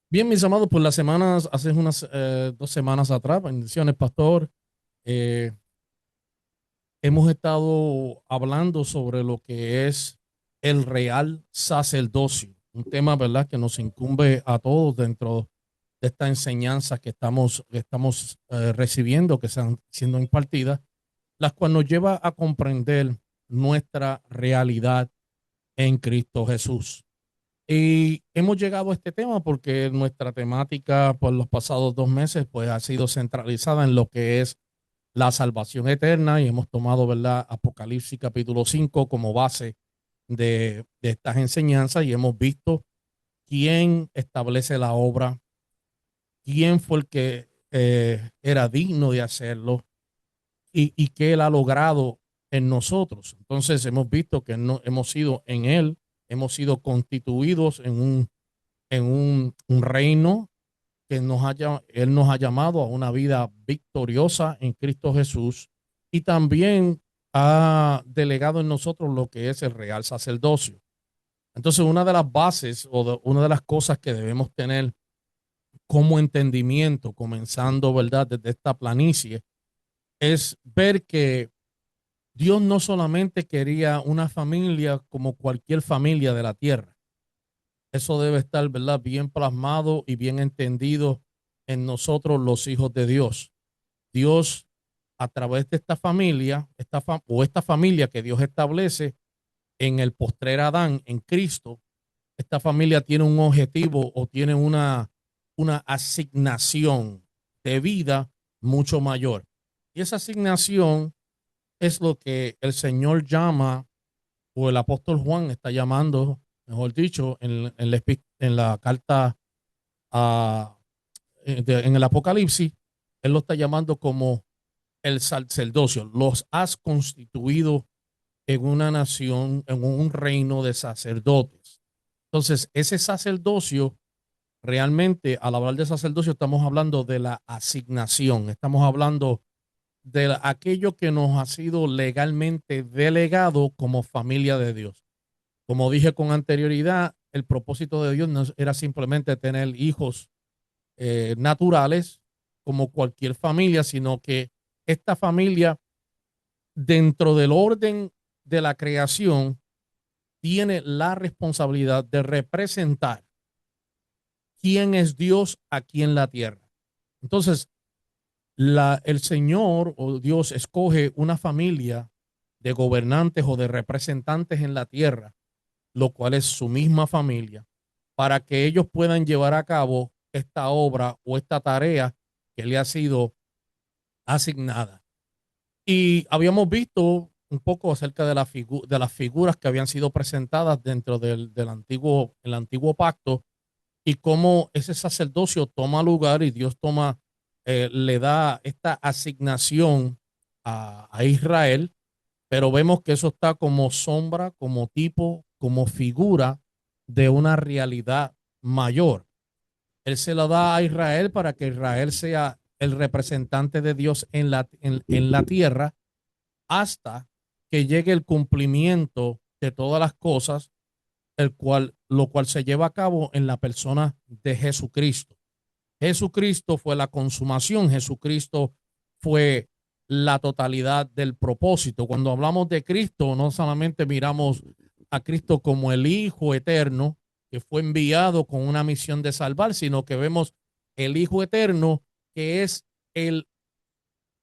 Bien, mis amados, pues las semanas, hace unas 2 semanas atrás, bendiciones, pastor, eh, hemos estado hablando sobre lo que es el real sacerdocio, un tema, ¿verdad?, que nos incumbe a todos dentro de esta enseñanza que estamos recibiendo, que están siendo impartidas, las cuales nos lleva a comprender nuestra realidad en Cristo Jesús. Y hemos llegado a este tema porque nuestra temática por los pasados 2 meses pues ha sido centralizada en lo que es la salvación eterna y hemos tomado, ¿verdad?, Apocalipsis capítulo 5 como base de estas enseñanzas y hemos visto quién establece la obra, quién fue el que era digno de hacerlo y qué él ha logrado en nosotros. Entonces hemos visto que no, hemos sido en él, hemos sido constituidos en un reino que Él nos ha llamado a una vida victoriosa en Cristo Jesús y también ha delegado en nosotros lo que es el real sacerdocio. Entonces, una de las bases una de las cosas que debemos tener como entendimiento, comenzando, ¿verdad?, desde esta planicie, es ver que Dios no solamente quería una familia como cualquier familia de la tierra. Eso debe estar, ¿verdad?, bien plasmado y bien entendido en nosotros los hijos de Dios. Dios, a través de esta familia, esta familia que Dios establece en el postrer Adán, en Cristo, esta familia tiene un objetivo o tiene una asignación de vida mucho mayor. Y esa asignación es lo que el Señor llama, o el apóstol Juan está llamando, mejor dicho, en la carta a, en el Apocalipsis, él lo está llamando como el sacerdocio. Los has constituido en una nación, en un reino de sacerdotes. Entonces, ese sacerdocio, realmente, al hablar de sacerdocio, estamos hablando de la asignación, estamos hablando de aquello que nos ha sido legalmente delegado como familia de Dios. Como dije con anterioridad, el propósito de Dios no era simplemente tener hijos naturales como cualquier familia, sino que esta familia, dentro del orden de la creación, tiene la responsabilidad de representar quién es Dios aquí en la tierra. Entonces, el Señor o Dios escoge una familia de gobernantes o de representantes en la tierra, lo cual es su misma familia, para que ellos puedan llevar a cabo esta obra o esta tarea que le ha sido asignada. Y habíamos visto un poco acerca de las figuras que habían sido presentadas dentro el antiguo pacto y cómo ese sacerdocio toma lugar y Dios le da esta asignación a Israel, pero vemos que eso está como sombra, como tipo, como figura de una realidad mayor. Él se la da a Israel para que Israel sea el representante de Dios en la tierra hasta que llegue el cumplimiento de todas las cosas, lo cual se lleva a cabo en la persona de Jesucristo. Jesucristo fue la consumación, Jesucristo fue la totalidad del propósito. Cuando hablamos de Cristo, no solamente miramos a Cristo como el Hijo eterno que fue enviado con una misión de salvar, sino que vemos el Hijo eterno que es el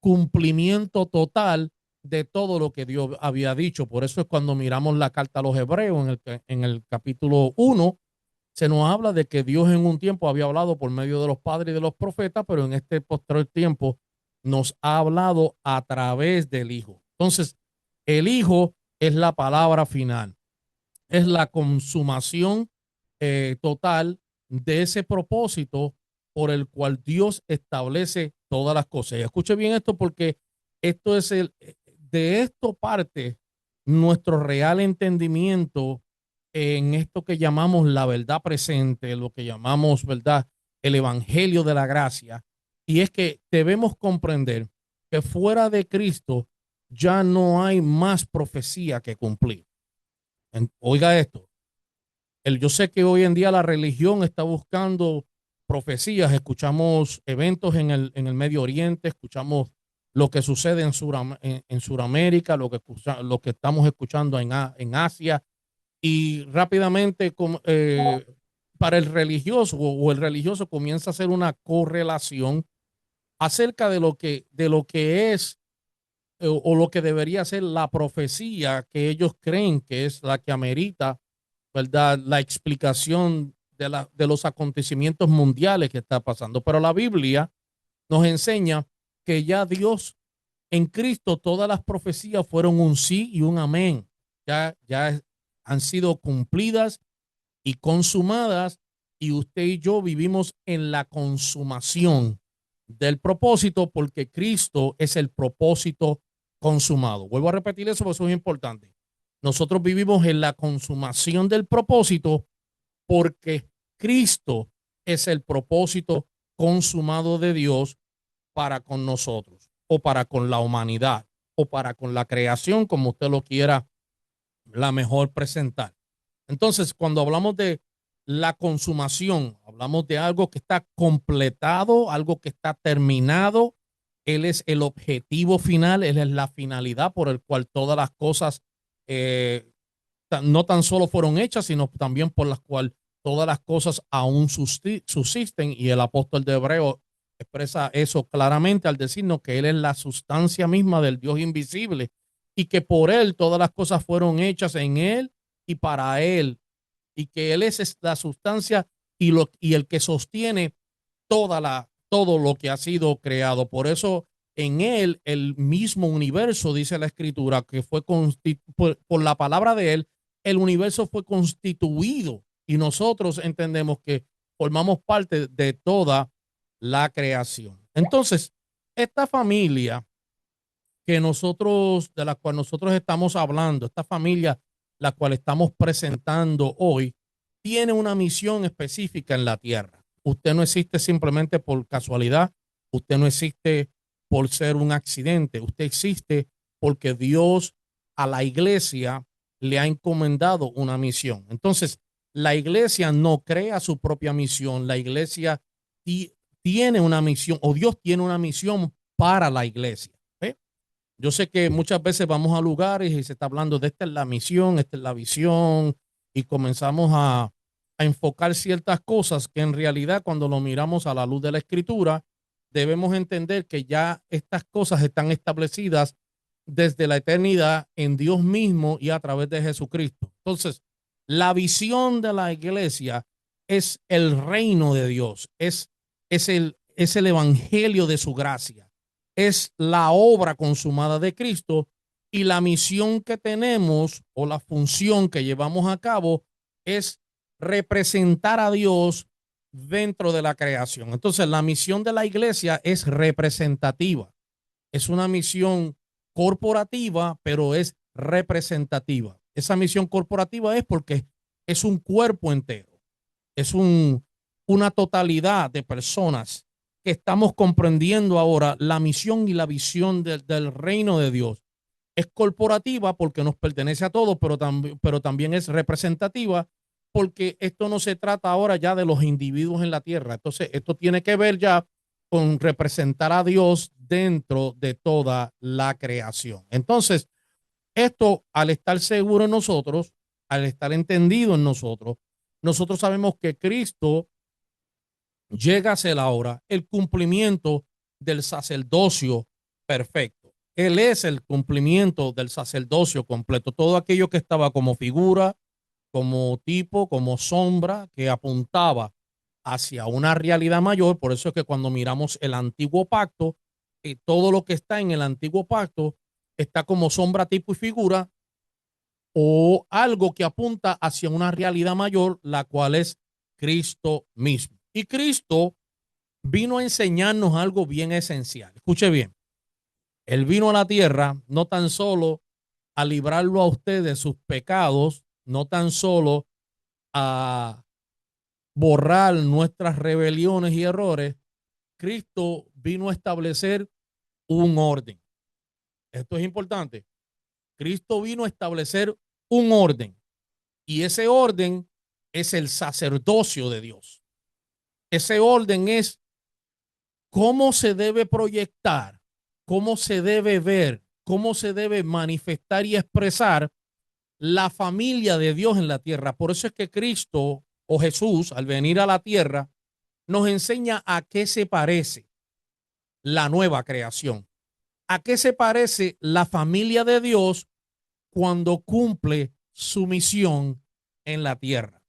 cumplimiento total de todo lo que Dios había dicho. Por eso es cuando miramos la carta a los Hebreos en el capítulo 1, se nos habla de que Dios en un tiempo había hablado por medio de los padres y de los profetas, pero en este posterior tiempo nos ha hablado a través del Hijo. Entonces, el Hijo es la palabra final, es la consumación total de ese propósito por el cual Dios establece todas las cosas. Y escuche bien esto porque esto es de esto parte nuestro real entendimiento en esto que llamamos la verdad presente, lo que llamamos, ¿verdad?, el evangelio de la gracia. Y es que debemos comprender que fuera de Cristo ya no hay más profecía que cumplir. Oiga esto, yo sé que hoy en día la religión está buscando profecías, escuchamos eventos en el Medio Oriente, escuchamos lo que sucede en Sudamérica, lo que estamos escuchando en Asia, y rápidamente para el religioso o el religioso comienza a hacer una correlación acerca de lo que es o lo que debería ser la profecía que ellos creen que es la que amerita, ¿verdad? La explicación de los acontecimientos mundiales que está pasando. Pero la Biblia nos enseña que ya Dios en Cristo todas las profecías fueron un sí y un amén. Ya han sido cumplidas y consumadas y usted y yo vivimos en la consumación del propósito porque Cristo es el propósito consumado. Vuelvo a repetir eso porque eso es importante. Nosotros vivimos en la consumación del propósito porque Cristo es el propósito consumado de Dios para con nosotros o para con la humanidad o para con la creación, como usted lo quiera la mejor presentar. Entonces, cuando hablamos de la consumación, hablamos de algo que está completado, algo que está terminado. Él es el objetivo final, Él es la finalidad por el cual todas las cosas eh, no tan solo fueron hechas, sino también por las cuales todas las cosas aún subsisten. Y el apóstol de Hebreo expresa eso claramente al decirnos que Él es la sustancia misma del Dios invisible y que por Él todas las cosas fueron hechas en Él y para Él, y que Él es la sustancia y el que sostiene todo lo que ha sido creado. Por eso en Él, el mismo universo, dice la Escritura, que fue por la palabra de Él, el universo fue constituido y nosotros entendemos que formamos parte de toda la creación. Entonces, esta familia de la cual nosotros estamos hablando, esta familia la cual estamos presentando hoy, tiene una misión específica en la tierra. Usted no existe simplemente por casualidad, usted no existe por ser un accidente, usted existe porque Dios a la iglesia le ha encomendado una misión. Entonces, la iglesia no crea su propia misión, la iglesia tiene una misión o Dios tiene una misión para la iglesia. Yo sé que muchas veces vamos a lugares y se está hablando de esta es la misión, esta es la visión, y comenzamos a enfocar ciertas cosas que en realidad cuando lo miramos a la luz de la escritura, debemos entender que ya estas cosas están establecidas desde la eternidad en Dios mismo y a través de Jesucristo. Entonces, la visión de la iglesia es el reino de Dios, es el evangelio de su gracia, es la obra consumada de Cristo, y la misión que tenemos o la función que llevamos a cabo es representar a Dios dentro de la creación. Entonces, la misión de la iglesia es representativa. Es una misión corporativa, pero es representativa. Esa misión corporativa es porque es un cuerpo entero, es una totalidad de personas que estamos comprendiendo ahora la misión y la visión del reino de Dios. Es corporativa porque nos pertenece a todos, pero también es representativa porque esto no se trata ahora ya de los individuos en la tierra. Entonces, esto tiene que ver ya con representar a Dios dentro de toda la creación. Entonces, esto al estar seguro en nosotros, al estar entendido en nosotros, nosotros sabemos que Cristo llega a ser ahora el cumplimiento del sacerdocio perfecto. Él es el cumplimiento del sacerdocio completo. Todo aquello que estaba como figura, como tipo, como sombra, que apuntaba hacia una realidad mayor. Por eso es que cuando miramos el antiguo pacto, todo lo que está en el antiguo pacto está como sombra, tipo y figura, o algo que apunta hacia una realidad mayor, la cual es Cristo mismo. Y Cristo vino a enseñarnos algo bien esencial. Escuche bien, Él vino a la tierra no tan solo a librarlo a usted de sus pecados, no tan solo a borrar nuestras rebeliones y errores. Cristo vino a establecer un orden. Esto es importante. Cristo vino a establecer un orden, y ese orden es el sacerdocio de Dios. Ese orden es cómo se debe proyectar, cómo se debe ver, cómo se debe manifestar y expresar la familia de Dios en la tierra. Por eso es que Cristo o Jesús, al venir a la tierra, nos enseña a qué se parece la nueva creación, a qué se parece la familia de Dios cuando cumple su misión en la tierra.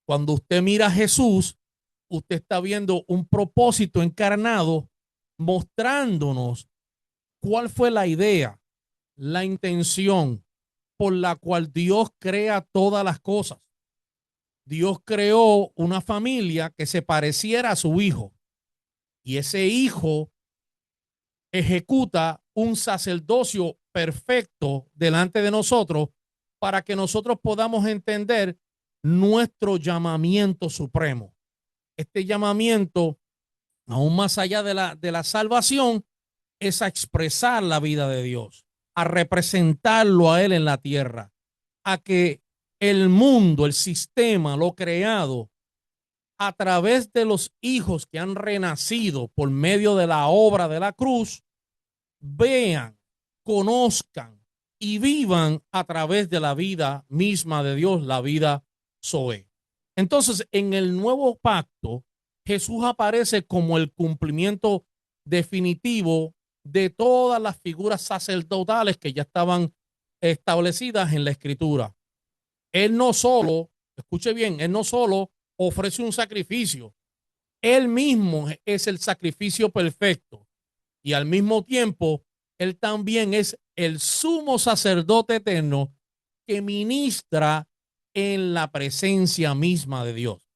Cuando usted mira a Jesús, usted está viendo un propósito encarnado mostrándonos cuál fue la idea, la intención por la cual Dios crea todas las cosas. Dios creó una familia que se pareciera a su hijo y ese hijo ejecuta un sacerdocio perfecto delante de nosotros para que nosotros podamos entender nuestro llamamiento supremo. Este llamamiento, aún más allá de la salvación, es a expresar la vida de Dios, a representarlo a Él en la tierra, a que el mundo, el sistema, lo creado, a través de los hijos que han renacido por medio de la obra de la cruz, vean, conozcan y vivan a través de la vida misma de Dios, la vida Zoe. Entonces, en el nuevo pacto, Jesús aparece como el cumplimiento definitivo de todas las figuras sacerdotales que ya estaban establecidas en la Escritura. Él no solo, escuche bien, él no solo ofrece un sacrificio, él mismo es el sacrificio perfecto y al mismo tiempo, él también es el sumo sacerdote eterno que ministra en la presencia misma de Dios.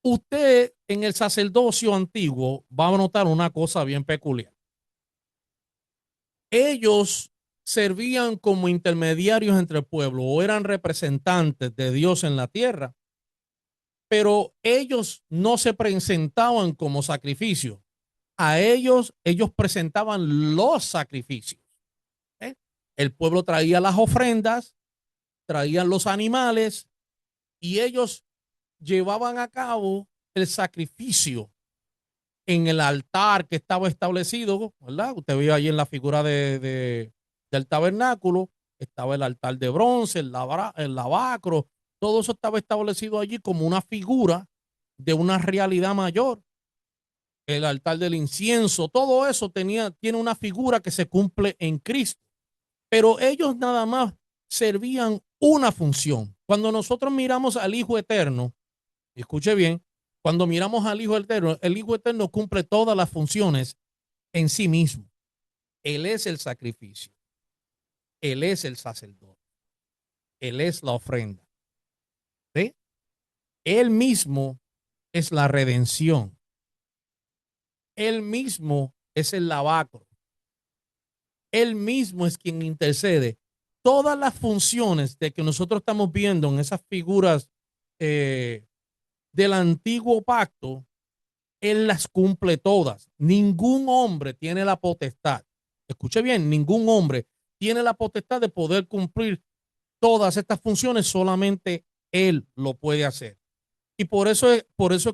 Usted en el sacerdocio antiguo va a notar una cosa bien peculiar. Ellos servían como intermediarios entre el pueblo o eran representantes de Dios en la tierra, pero ellos no se presentaban como sacrificio. A ellos presentaban los sacrificios. ¿Eh? El pueblo traía las ofrendas, traían los animales y ellos llevaban a cabo el sacrificio en el altar que estaba establecido, ¿verdad? Usted ve ahí en la figura del tabernáculo, estaba el altar de bronce, el lavacro, todo eso estaba establecido allí como una figura de una realidad mayor. El altar del incienso, todo eso tiene una figura que se cumple en Cristo. Pero ellos nada más servían una función. Cuando nosotros miramos al Hijo Eterno, escuche bien, cuando miramos al Hijo Eterno, el Hijo Eterno cumple todas las funciones en sí mismo. Él es el sacrificio. Él es el sacerdote. Él es la ofrenda. ¿Sí? Él mismo es la redención. Él mismo es el lavacro. Él mismo es quien intercede. Todas las funciones de que nosotros estamos viendo en esas figuras del antiguo pacto, Él las cumple todas. Ningún hombre tiene la potestad. Escuche bien, ningún hombre tiene la potestad de poder cumplir todas estas funciones, solamente Él lo puede hacer. Y por eso es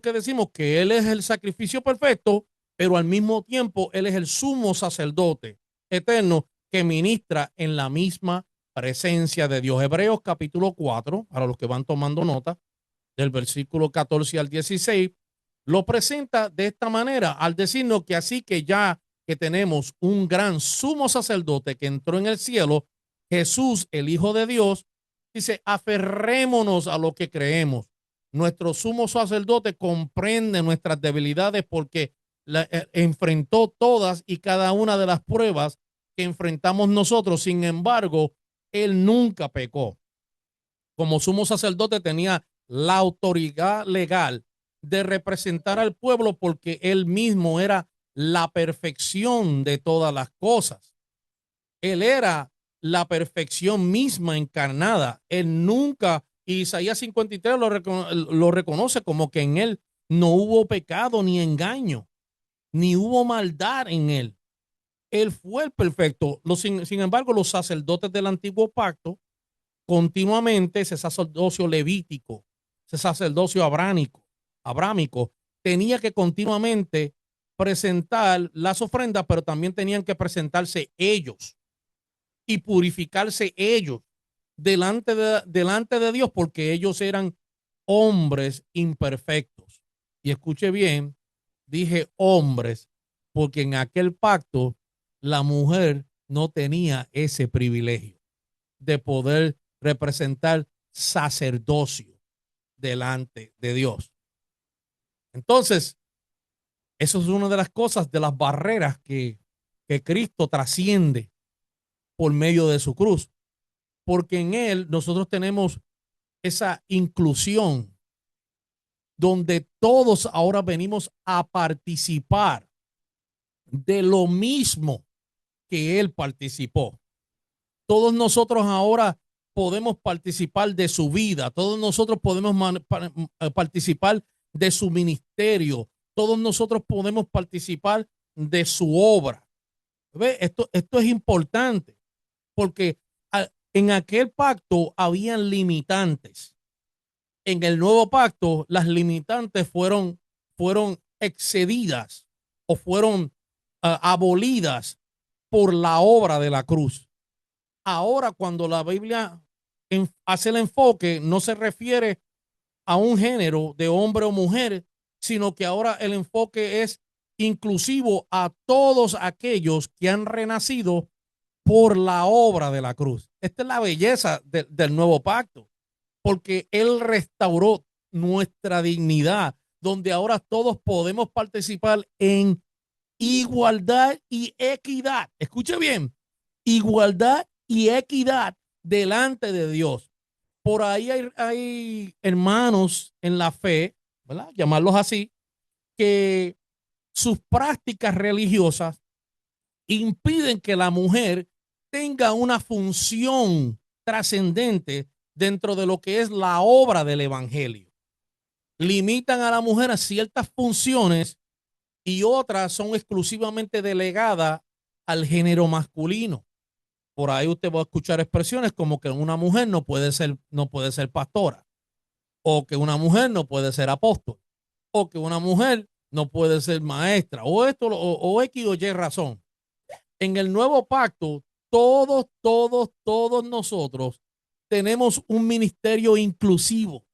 que decimos que Él es el sacrificio perfecto, pero al mismo tiempo Él es el sumo sacerdote eterno que ministra en la misma presencia de Dios. Hebreos capítulo 4, para los que van tomando nota, del versículo 14 al 16, lo presenta de esta manera, al decirnos que así que ya que tenemos un gran sumo sacerdote que entró en el cielo, Jesús, el Hijo de Dios, dice, aferrémonos a lo que creemos. Nuestro sumo sacerdote comprende nuestras debilidades porque enfrentó todas y cada una de las pruebas que enfrentamos nosotros. Sin embargo, él nunca pecó. Como sumo sacerdote tenía la autoridad legal de representar al pueblo porque él mismo era la perfección de todas las cosas. Él era la perfección misma encarnada. Él nunca, Isaías 53 lo reconoce como que en él no hubo pecado ni engaño, ni hubo maldad en él. Él fue el perfecto. Sin embargo, los sacerdotes del antiguo pacto, continuamente ese sacerdocio levítico, ese sacerdocio abrámico, tenía que continuamente presentar las ofrendas, pero también tenían que presentarse ellos y purificarse ellos delante de Dios, porque ellos eran hombres imperfectos. Y escuche bien, dije hombres, porque en aquel pacto la mujer no tenía ese privilegio de poder representar sacerdocio delante de Dios. Entonces, eso es una de las cosas, de las barreras que Cristo trasciende por medio de su cruz, porque en Él nosotros tenemos esa inclusión donde todos ahora venimos a participar de lo mismo que Él participó. Todos nosotros ahora podemos participar de su vida, todos nosotros podemos participar de su ministerio, todos nosotros podemos participar de su obra. ¿Ve? Esto es importante porque en aquel pacto habían limitantes. En el nuevo pacto las limitantes fueron excedidas o fueron abolidas por la obra de la cruz. Ahora, cuando la Biblia hace el enfoque, no se refiere a un género de hombre o mujer, sino que ahora el enfoque es inclusivo a todos aquellos que han renacido por la obra de la cruz. Esta es la belleza del nuevo pacto, porque Él restauró nuestra dignidad, donde ahora todos podemos participar en igualdad y equidad. Escuche bien, igualdad y equidad delante de Dios. Por ahí hay hermanos en la fe, ¿verdad? Llamarlos así, que sus prácticas religiosas impiden que la mujer tenga una función trascendente dentro de lo que es la obra del evangelio. Limitan a la mujer a ciertas funciones y otras son exclusivamente delegadas al género masculino. Por ahí usted va a escuchar expresiones como que una mujer no puede ser pastora, o que una mujer no puede ser apóstol, o que una mujer no puede ser maestra, o esto, o X o Y razón. En el nuevo pacto, todos nosotros tenemos un ministerio inclusivo.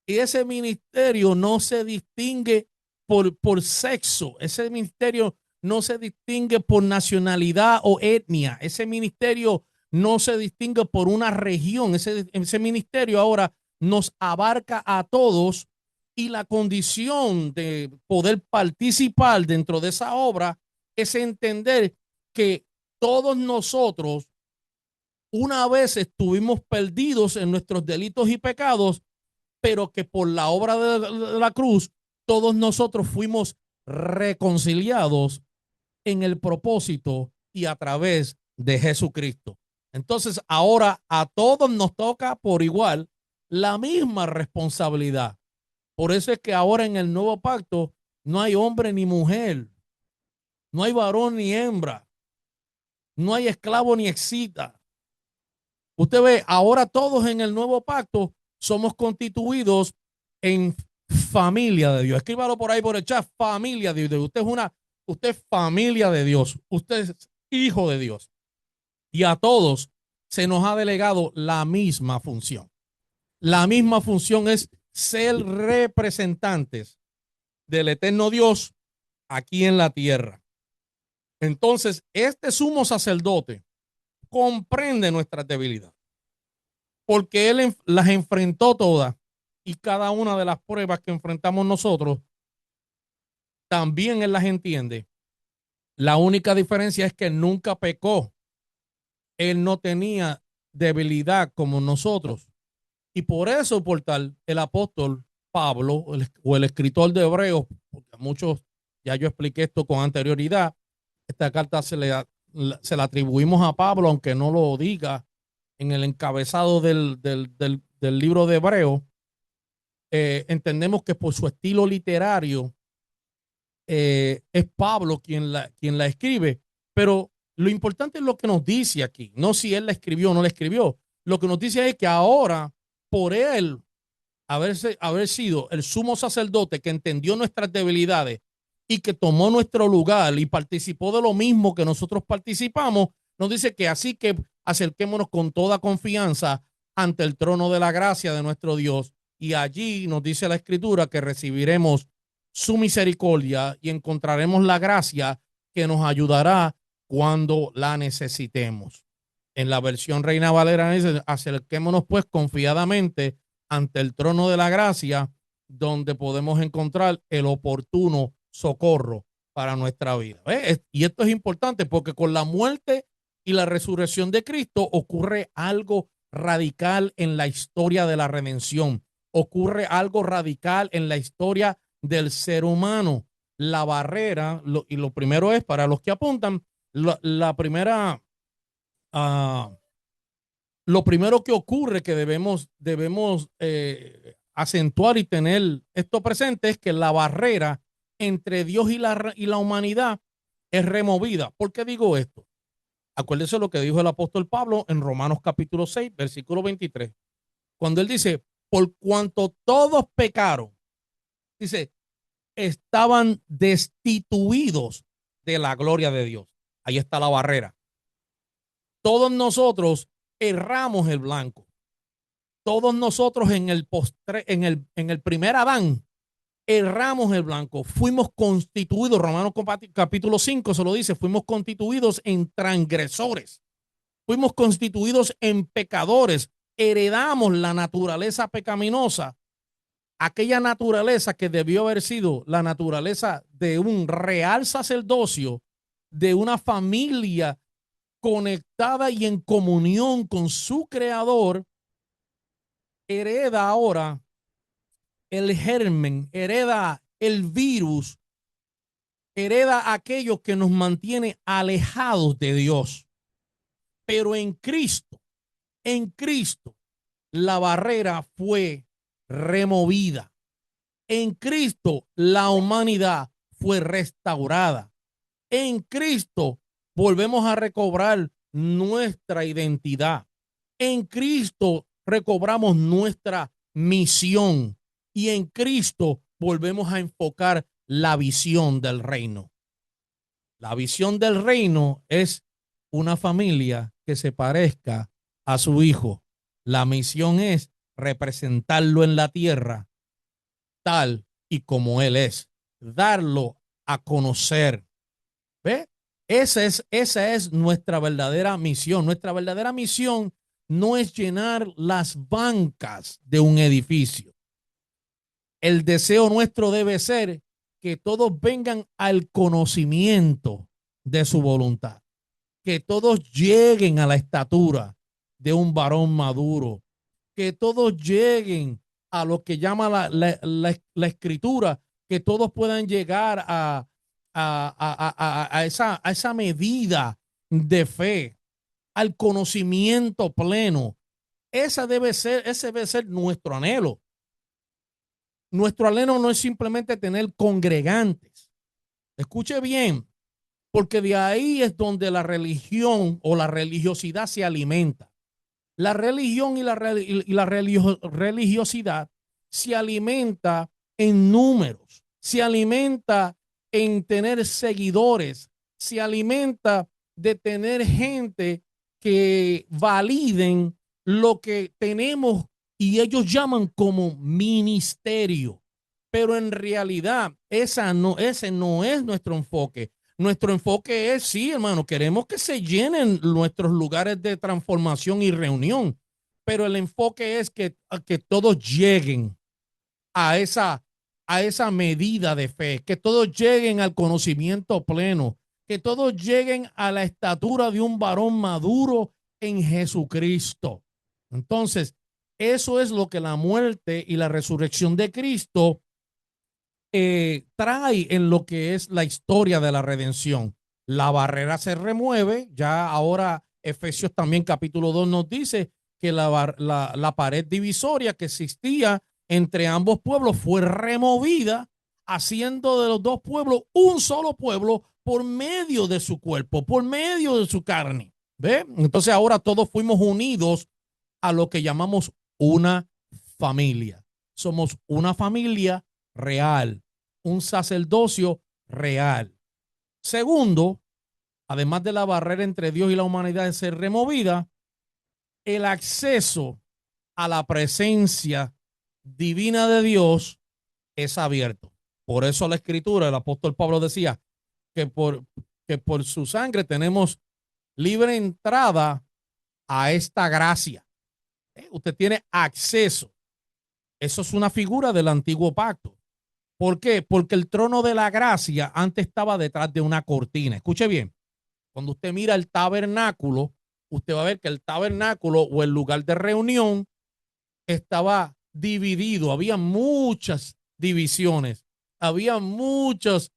Y ese ministerio no se distingue por sexo, ese ministerio no se distingue por nacionalidad o etnia, ese ministerio no se distingue por una región, ese ministerio ahora nos abarca a todos, y la condición de poder participar dentro de esa obra es entender que todos nosotros una vez estuvimos perdidos en nuestros delitos y pecados, pero que por la obra de la cruz todos nosotros fuimos reconciliados en el propósito y a través de Jesucristo. Entonces ahora a todos nos toca por igual la misma responsabilidad. Por eso es que ahora en el nuevo pacto no hay hombre ni mujer, no hay varón ni hembra, no hay esclavo ni excita. Usted ve, ahora todos en el nuevo pacto somos constituidos en familia de Dios. Escríbalo por ahí por el chat, familia de Dios. Usted es familia de Dios. Usted es hijo de Dios. Y a todos se nos ha delegado la misma función. La misma función es ser representantes del eterno Dios aquí en la tierra. Entonces, este sumo sacerdote comprende nuestras debilidades, porque Él las enfrentó todas, y cada una de las pruebas que enfrentamos nosotros, también Él las entiende. La única diferencia es que nunca pecó. Él no tenía debilidad como nosotros. Y por eso, por tal, el apóstol Pablo o el escritor de Hebreos, porque a muchos, ya yo expliqué esto con anterioridad, esta carta se la atribuimos a Pablo, aunque no lo diga en el encabezado del libro de Hebreos. Entendemos que por su estilo literario es Pablo quien la escribe, pero lo importante es lo que nos dice aquí, no si él la escribió o no la escribió. Lo que nos dice es que ahora, por él haber sido el sumo sacerdote que entendió nuestras debilidades y que tomó nuestro lugar y participó de lo mismo que nosotros participamos, nos dice que así que acerquémonos con toda confianza ante el trono de la gracia de nuestro Dios, y allí nos dice la Escritura que recibiremos su misericordia y encontraremos la gracia que nos ayudará cuando la necesitemos. En la versión Reina Valera dice: acerquémonos pues confiadamente ante el trono de la gracia, donde podemos encontrar el oportuno socorro para nuestra vida. ¿Ves? Y esto es importante porque con la muerte y la resurrección de Cristo ocurre algo radical en la historia de la redención. Ocurre algo radical en la historia del ser humano. La barrera, y lo primero es, para los que apuntan, la primera, lo primero que ocurre que debemos acentuar y tener esto presente es que la barrera entre Dios y la humanidad es removida. ¿Por qué digo esto? Acuérdese lo que dijo el apóstol Pablo en Romanos capítulo 6, versículo 23, cuando él dice: por cuanto todos pecaron, dice, estaban destituidos de la gloria de Dios. Ahí está la barrera. Todos nosotros erramos el blanco. Todos nosotros en el primer Adán erramos el blanco. Fuimos constituidos, Romanos capítulo 5 se lo dice, fuimos constituidos en transgresores. Fuimos constituidos en pecadores. Heredamos la naturaleza pecaminosa, aquella naturaleza que debió haber sido la naturaleza de un real sacerdocio, de una familia conectada y en comunión con su creador. Hereda ahora el germen, hereda el virus, hereda aquello que nos mantiene alejados de Dios. Pero en Cristo, la barrera fue removida. En Cristo, la humanidad fue restaurada. En Cristo, volvemos a recobrar nuestra identidad. En Cristo, recobramos nuestra misión. Y en Cristo, volvemos a enfocar la visión del reino. La visión del reino es una familia que se parezca a su hijo. La misión es representarlo en la tierra tal y como él es, darlo a conocer. ¿Ve? Esa es nuestra verdadera misión. Nuestra verdadera misión no es llenar las bancas de un edificio. El deseo nuestro debe ser que todos vengan al conocimiento de su voluntad, que todos lleguen a la estatura de un varón maduro, que todos lleguen a lo que llama la escritura, que todos puedan llegar a esa medida de fe, al conocimiento pleno. Ese debe ser nuestro anhelo. Nuestro anhelo no es simplemente tener congregantes. Escuche bien, porque de ahí es donde la religión o la religiosidad se alimenta. La religión y la religiosidad se alimenta en números, se alimenta en tener seguidores, se alimenta de tener gente que validen lo que tenemos y ellos llaman como ministerio. Pero en realidad ese no es nuestro enfoque. Nuestro enfoque es, sí, hermano, queremos que se llenen nuestros lugares de transformación y reunión, pero el enfoque es que todos lleguen a esa medida de fe, que todos lleguen al conocimiento pleno, que todos lleguen a la estatura de un varón maduro en Jesucristo. Entonces, eso es lo que la muerte y la resurrección de Cristo trae en lo que es la historia de la redención. La barrera se remueve, ya ahora Efesios también capítulo 2 nos dice que la pared divisoria que existía entre ambos pueblos fue removida, haciendo de los dos pueblos un solo pueblo por medio de su cuerpo, por medio de su carne. ¿Ve? Entonces ahora todos fuimos unidos a lo que llamamos una familia. somos una familia real, un sacerdocio real. Segundo, además de la barrera entre Dios y la humanidad de ser removida, el acceso a la presencia divina de Dios es abierto. Por eso la escritura, el apóstol Pablo decía que por su sangre tenemos libre entrada a esta gracia. Usted tiene acceso. Eso es una figura del antiguo pacto. ¿Por qué? Porque el trono de la gracia antes estaba detrás de una cortina. Escuche bien, cuando usted mira el tabernáculo, usted va a ver que el tabernáculo o el lugar de reunión estaba dividido, había muchas divisiones, había muchos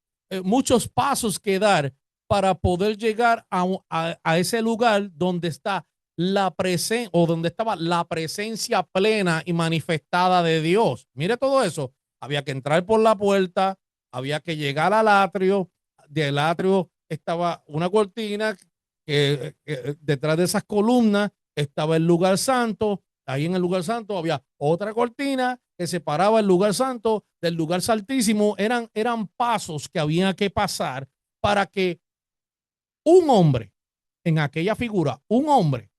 pasos que dar para poder llegar a ese lugar donde está la presencia o donde estaba la presencia plena y manifestada de Dios. Mire todo eso. Había que entrar por la puerta, había que llegar al atrio, del atrio estaba una cortina que detrás de esas columnas estaba el lugar santo. Ahí en el lugar santo había otra cortina que separaba el lugar santo del lugar santísimo. Eran pasos que había que pasar para que un hombre, en aquella figura, un hombre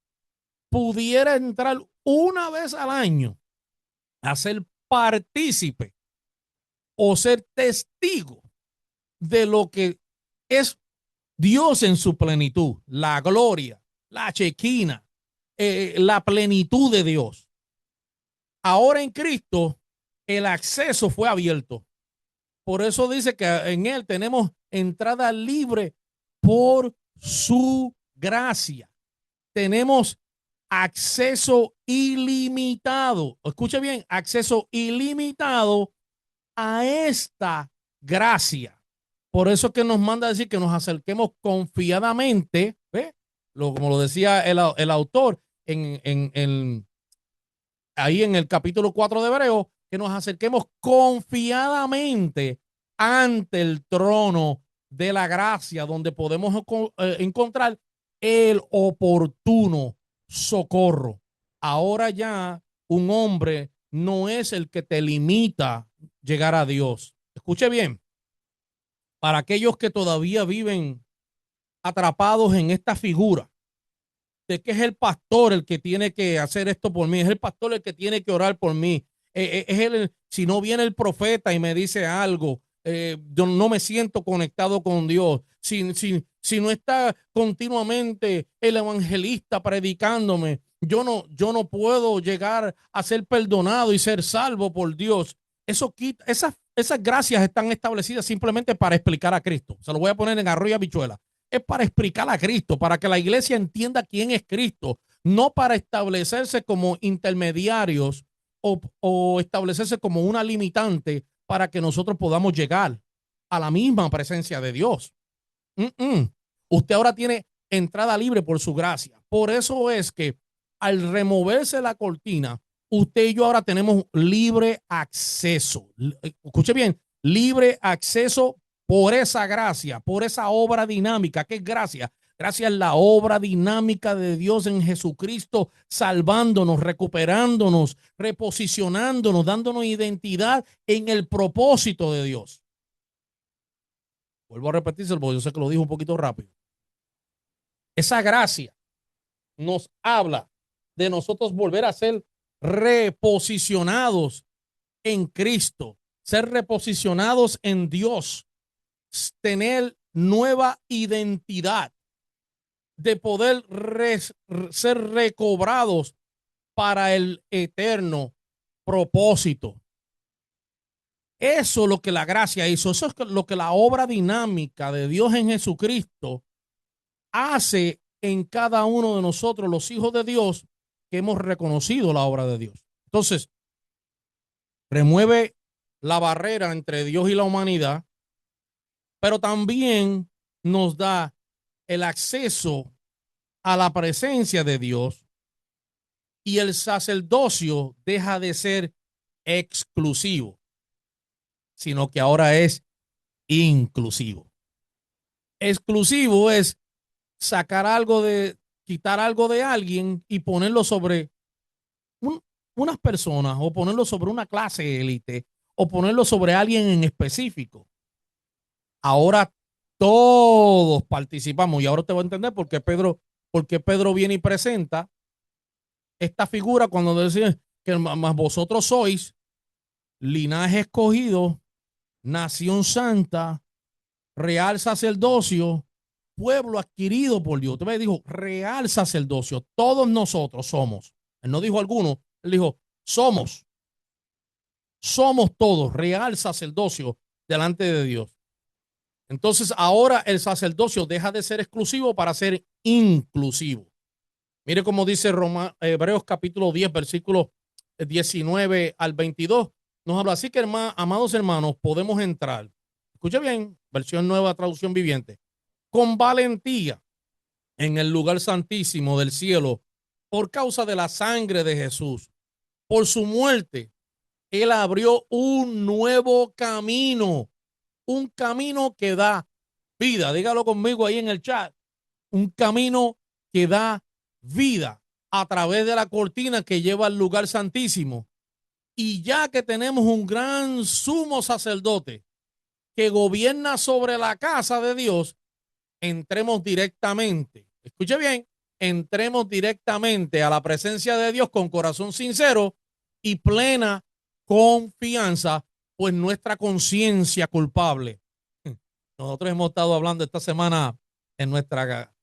pudiera entrar una vez al año a ser partícipe o ser testigo de lo que es Dios en su plenitud, la gloria, la chequina, la plenitud de Dios. Ahora en Cristo el acceso fue abierto. Por eso dice que en Él tenemos entrada libre por su gracia. Tenemos acceso ilimitado. Escuche bien, acceso ilimitado a esta gracia. Por eso que nos manda a decir que nos acerquemos confiadamente, ¿ve? Como lo decía el autor ahí en el capítulo 4 de Hebreo, que nos acerquemos confiadamente ante el trono de la gracia, donde podemos encontrar el oportuno socorro. Ahora ya un hombre no es el que te limita llegar a Dios. Escuche bien, para aquellos que todavía viven atrapados en esta figura de que es el pastor el que tiene que hacer esto por mí, es el pastor el que tiene que orar por mí. Si no viene el profeta y me dice algo, yo no me siento conectado con Dios. Si no está continuamente el evangelista predicándome, yo no puedo llegar a ser perdonado y ser salvo por Dios. Eso quita, esas gracias están establecidas simplemente para explicar a Cristo. Se lo voy a poner en arroyo y habichuela. Es para explicar a Cristo, para que la iglesia entienda quién es Cristo, no para establecerse como intermediarios o establecerse como una limitante para que nosotros podamos llegar a la misma presencia de Dios. Usted ahora tiene entrada libre por su gracia. Por eso es que al removerse la cortina, usted y yo ahora tenemos libre acceso. Escuche bien, libre acceso por esa gracia, por esa obra dinámica. ¿Qué es gracia? Gracia es la obra dinámica de Dios en Jesucristo, salvándonos, recuperándonos, reposicionándonos, dándonos identidad en el propósito de Dios. Vuelvo a repetirse porque yo sé que lo dijo un poquito rápido. Esa gracia nos habla de nosotros volver a ser reposicionados en Cristo, ser reposicionados en Dios, tener nueva identidad, de poder ser recobrados para el eterno propósito. Eso es lo que la gracia hizo, eso es lo que la obra dinámica de Dios en Jesucristo hace en cada uno de nosotros, los hijos de Dios, que hemos reconocido la obra de Dios. Entonces, remueve la barrera entre Dios y la humanidad, pero también nos da el acceso a la presencia de Dios y el sacerdocio deja de ser exclusivo, sino que ahora es inclusivo. Exclusivo es sacar algo quitar algo de alguien y ponerlo sobre unas personas o ponerlo sobre una clase élite o ponerlo sobre alguien en específico. Ahora todos participamos y ahora te voy a entender por qué Pedro viene y presenta esta figura cuando dice que más vosotros sois linaje escogido, nación santa, real sacerdocio, pueblo adquirido por Dios. Usted me dijo real sacerdocio. Todos nosotros somos. Él no dijo alguno, él dijo somos. Somos todos real sacerdocio delante de Dios. Entonces ahora el sacerdocio deja de ser exclusivo para ser inclusivo. Mire cómo dice Hebreos capítulo 10, versículos 19 al 22. Nos habla así que, amados hermanos, podemos entrar. Escuche bien, versión nueva, traducción viviente. Con valentía en el lugar santísimo del cielo por causa de la sangre de Jesús. Por su muerte, Él abrió un nuevo camino, un camino que da vida. Dígalo conmigo ahí en el chat. Un camino que da vida a través de la cortina que lleva al lugar santísimo. Y ya que tenemos un gran sumo sacerdote que gobierna sobre la casa de Dios, entremos directamente, escuche bien, entremos directamente a la presencia de Dios con corazón sincero y plena confianza, pues nuestra conciencia culpable. Nosotros hemos estado hablando esta semana en nuestra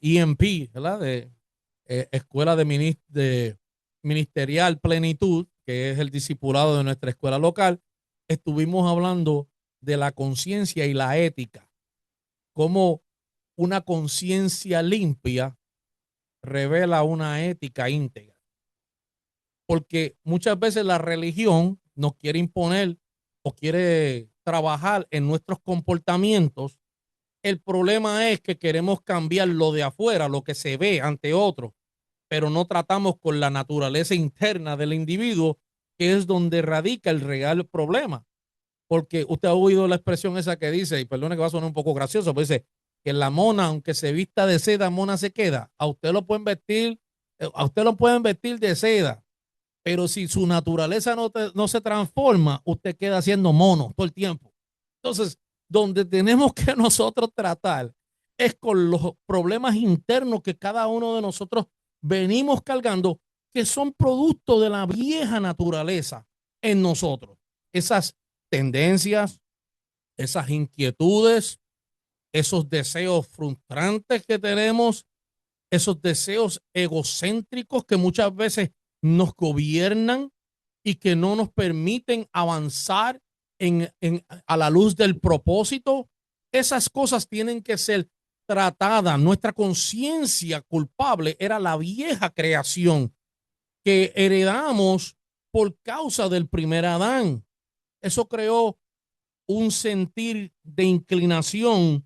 EMP, ¿verdad? De Escuela de Ministerial Plenitud, que es el discipulado de nuestra escuela local. Estuvimos hablando de la conciencia y la ética, cómo una conciencia limpia revela una ética íntegra. Porque muchas veces la religión nos quiere imponer o quiere trabajar en nuestros comportamientos. El problema es que queremos cambiar lo de afuera, lo que se ve ante otros, pero no tratamos con la naturaleza interna del individuo, que es donde radica el real problema. Porque usted ha oído la expresión esa que dice, y perdone que va a sonar un poco gracioso, pero dice que la mona, aunque se vista de seda, mona se queda. A usted lo pueden vestir de seda, pero si su naturaleza no se transforma, usted queda siendo mono todo el tiempo. Entonces, donde tenemos que nosotros tratar es con los problemas internos que cada uno de nosotros venimos cargando, que son producto de la vieja naturaleza en nosotros. Esas tendencias, esas inquietudes, esos deseos frustrantes que tenemos, esos deseos egocéntricos que muchas veces nos gobiernan y que no nos permiten avanzar a la luz del propósito. Esas cosas tienen que ser tratadas. Nuestra conciencia culpable era la vieja creación que heredamos por causa del primer Adán. Eso creó un sentir de inclinación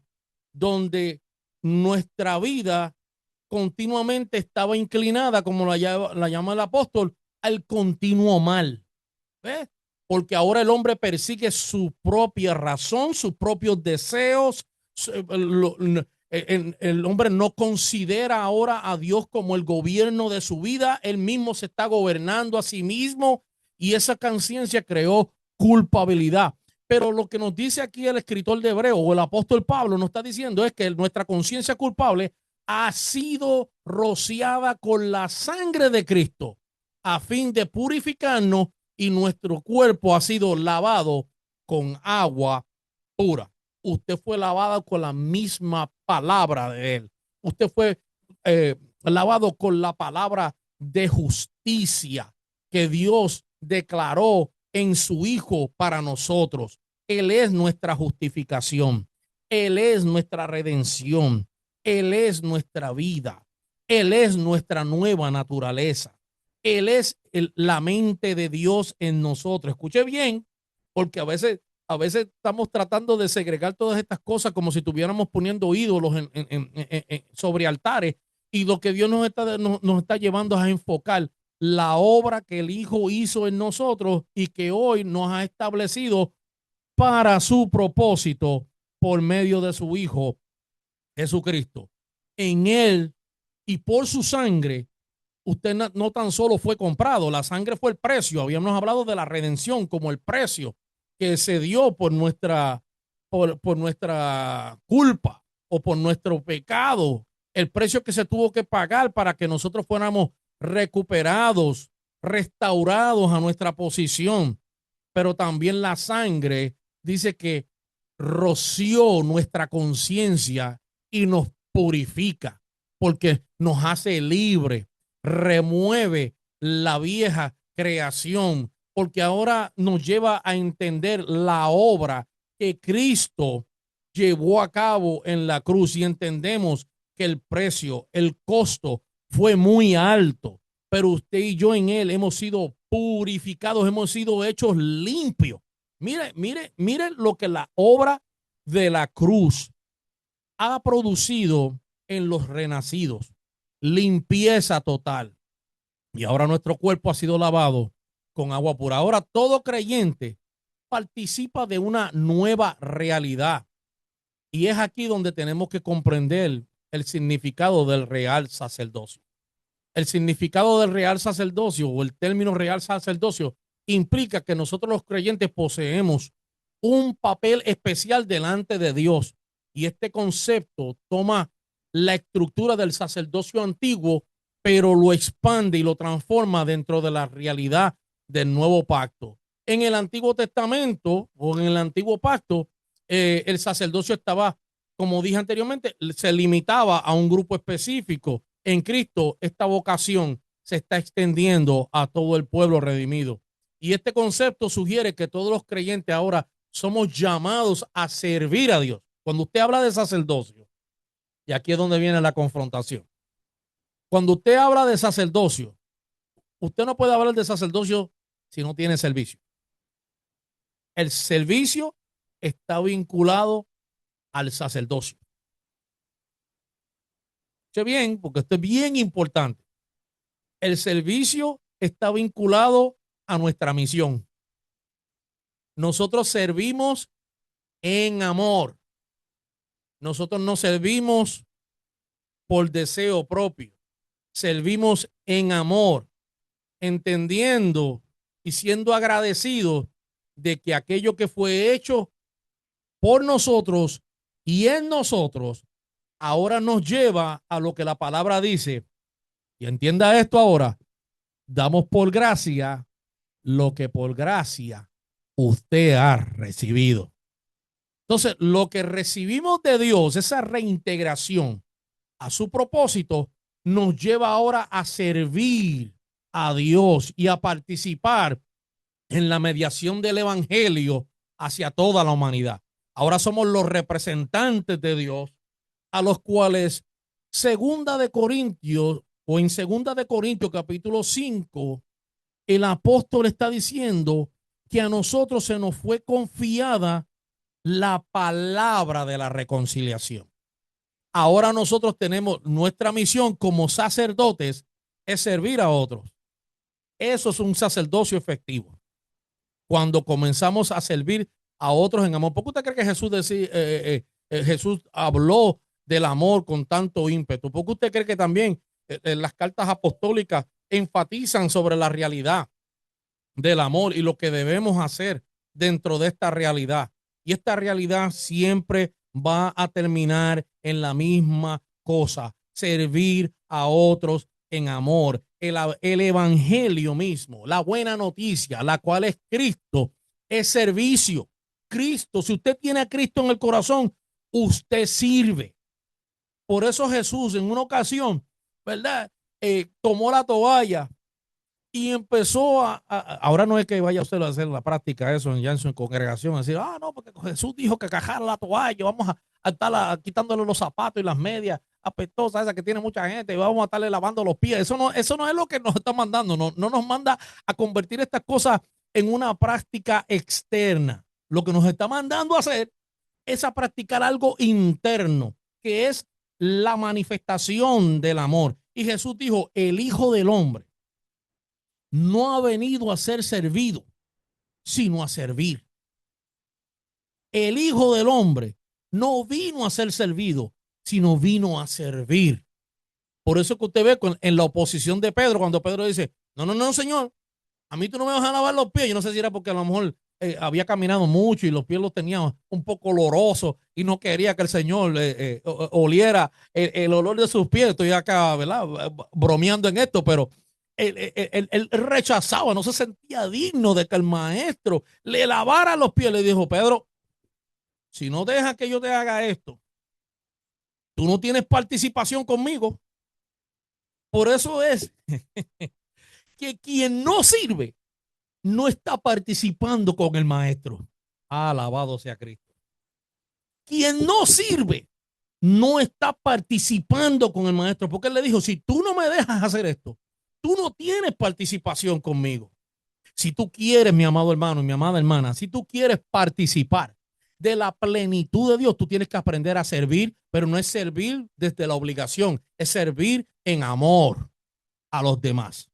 donde nuestra vida continuamente estaba inclinada, como la llama el apóstol, al continuo mal. ¿Ves? Porque ahora el hombre persigue su propia razón, sus propios deseos. El hombre no considera ahora a Dios como el gobierno de su vida. Él mismo se está gobernando a sí mismo y esa conciencia creó culpabilidad. Pero lo que nos dice aquí el escritor de Hebreo o el apóstol Pablo nos está diciendo es que nuestra conciencia culpable ha sido rociada con la sangre de Cristo a fin de purificarnos y nuestro cuerpo ha sido lavado con agua pura. Usted fue lavado con la misma palabra de Él. Usted fue lavado con la palabra de justicia que Dios declaró en su Hijo para nosotros. Él es nuestra justificación. Él es nuestra redención. Él es nuestra vida. Él es nuestra nueva naturaleza. Él es la mente de Dios en nosotros. Escuche bien, porque a veces estamos tratando de segregar todas estas cosas como si estuviéramos poniendo ídolos sobre altares, y lo que Dios nos está llevando a enfocar la obra que el Hijo hizo en nosotros y que hoy nos ha establecido para su propósito por medio de su Hijo Jesucristo. En Él y por su sangre usted no tan solo fue comprado, la sangre fue el precio. Habíamos hablado de la redención como el precio que se dio por nuestra culpa o por nuestro pecado, el precio que se tuvo que pagar para que nosotros fuéramos recuperados, restaurados a nuestra posición. Pero también la sangre dice que roció nuestra conciencia y nos purifica porque nos hace libre, remueve la vieja creación, porque ahora nos lleva a entender la obra que Cristo llevó a cabo en la cruz y entendemos que el precio, el costo fue muy alto, pero usted y yo en él hemos sido purificados, hemos sido hechos limpios. Mire lo que la obra de la cruz ha producido en los renacidos. Limpieza total. Y ahora nuestro cuerpo ha sido lavado con agua pura. Ahora todo creyente participa de una nueva realidad. Y es aquí donde tenemos que comprender el significado del real sacerdocio. El significado del real sacerdocio o el término real sacerdocio implica que nosotros los creyentes poseemos un papel especial delante de Dios. Y este concepto toma la estructura del sacerdocio antiguo, pero lo expande y lo transforma dentro de la realidad del nuevo pacto. En el Antiguo Testamento o en el Antiguo Pacto, el sacerdocio estaba, como dije anteriormente, se limitaba a un grupo específico. En Cristo, esta vocación se está extendiendo a todo el pueblo redimido. Y este concepto sugiere que todos los creyentes ahora somos llamados a servir a Dios. Cuando usted habla de sacerdocio, y aquí es donde viene la confrontación. Cuando usted habla de sacerdocio, usted no puede hablar de sacerdocio si no tiene servicio. El servicio está vinculado al sacerdocio. Escuche bien, porque esto es bien importante. El servicio está vinculado a nuestra misión. Nosotros servimos en amor. Nosotros no servimos por deseo propio. Servimos en amor, entendiendo y siendo agradecidos de que aquello que fue hecho por nosotros y en nosotros ahora nos lleva a lo que la palabra dice. Y entienda esto ahora, damos por gracia lo que por gracia usted ha recibido. Entonces, lo que recibimos de Dios, esa reintegración a su propósito, nos lleva ahora a servir a Dios y a participar en la mediación del evangelio hacia toda la humanidad. Ahora somos los representantes de Dios, a los cuales segunda de Corintios o en segunda de Corintios capítulo 5, el apóstol está diciendo que a nosotros se nos fue confiada la palabra de la reconciliación. Ahora nosotros tenemos nuestra misión como sacerdotes es servir a otros. Eso es un sacerdocio efectivo. Cuando comenzamos a servir a otros en amor. ¿Por qué usted cree que Jesús habló del amor con tanto ímpetu? ¿Por qué usted cree que también las cartas apostólicas enfatizan sobre la realidad del amor y lo que debemos hacer dentro de esta realidad? Y esta realidad siempre va a terminar en la misma cosa, servir a otros en amor. El evangelio mismo, la buena noticia, la cual es Cristo, es servicio. Cristo, si usted tiene a Cristo en el corazón, usted sirve. Por eso Jesús en una ocasión, ¿verdad? Tomó la toalla y empezó ahora no es que vaya usted a hacer la práctica eso en su congregación, a decir, no, porque Jesús dijo que cajara la toalla, vamos a estar quitándole los zapatos y las medias apestosas, esas que tiene mucha gente, y vamos a estarle lavando los pies. Eso no es lo que nos está mandando, no nos manda a convertir estas cosas en una práctica externa. Lo que nos está mandando a hacer es a practicar algo interno, que es la manifestación del amor. Y Jesús dijo, el Hijo del Hombre no ha venido a ser servido, sino a servir. El Hijo del Hombre no vino a ser servido, sino vino a servir. Por eso que usted ve en la oposición de Pedro, cuando Pedro dice, no, no, no, Señor, a mí tú no me vas a lavar los pies. Yo no sé si era porque a lo mejor había caminado mucho y los pies los tenía un poco olorosos y no quería que el Señor oliera el olor de sus pies. Estoy acá, ¿verdad? Bromeando en esto, pero él rechazaba, no se sentía digno de que el maestro le lavara los pies. Le dijo, Pedro, si no dejas que yo te haga esto, tú no tienes participación conmigo. Por eso es que quien no sirve no está participando con el maestro. Alabado sea Cristo. Quien no sirve no está participando con el maestro, porque él le dijo, si tú no me dejas hacer esto, tú no tienes participación conmigo. Si tú quieres, mi amado hermano y mi amada hermana, si tú quieres participar de la plenitud de Dios, tú tienes que aprender a servir, pero no es servir desde la obligación, es servir en amor a los demás.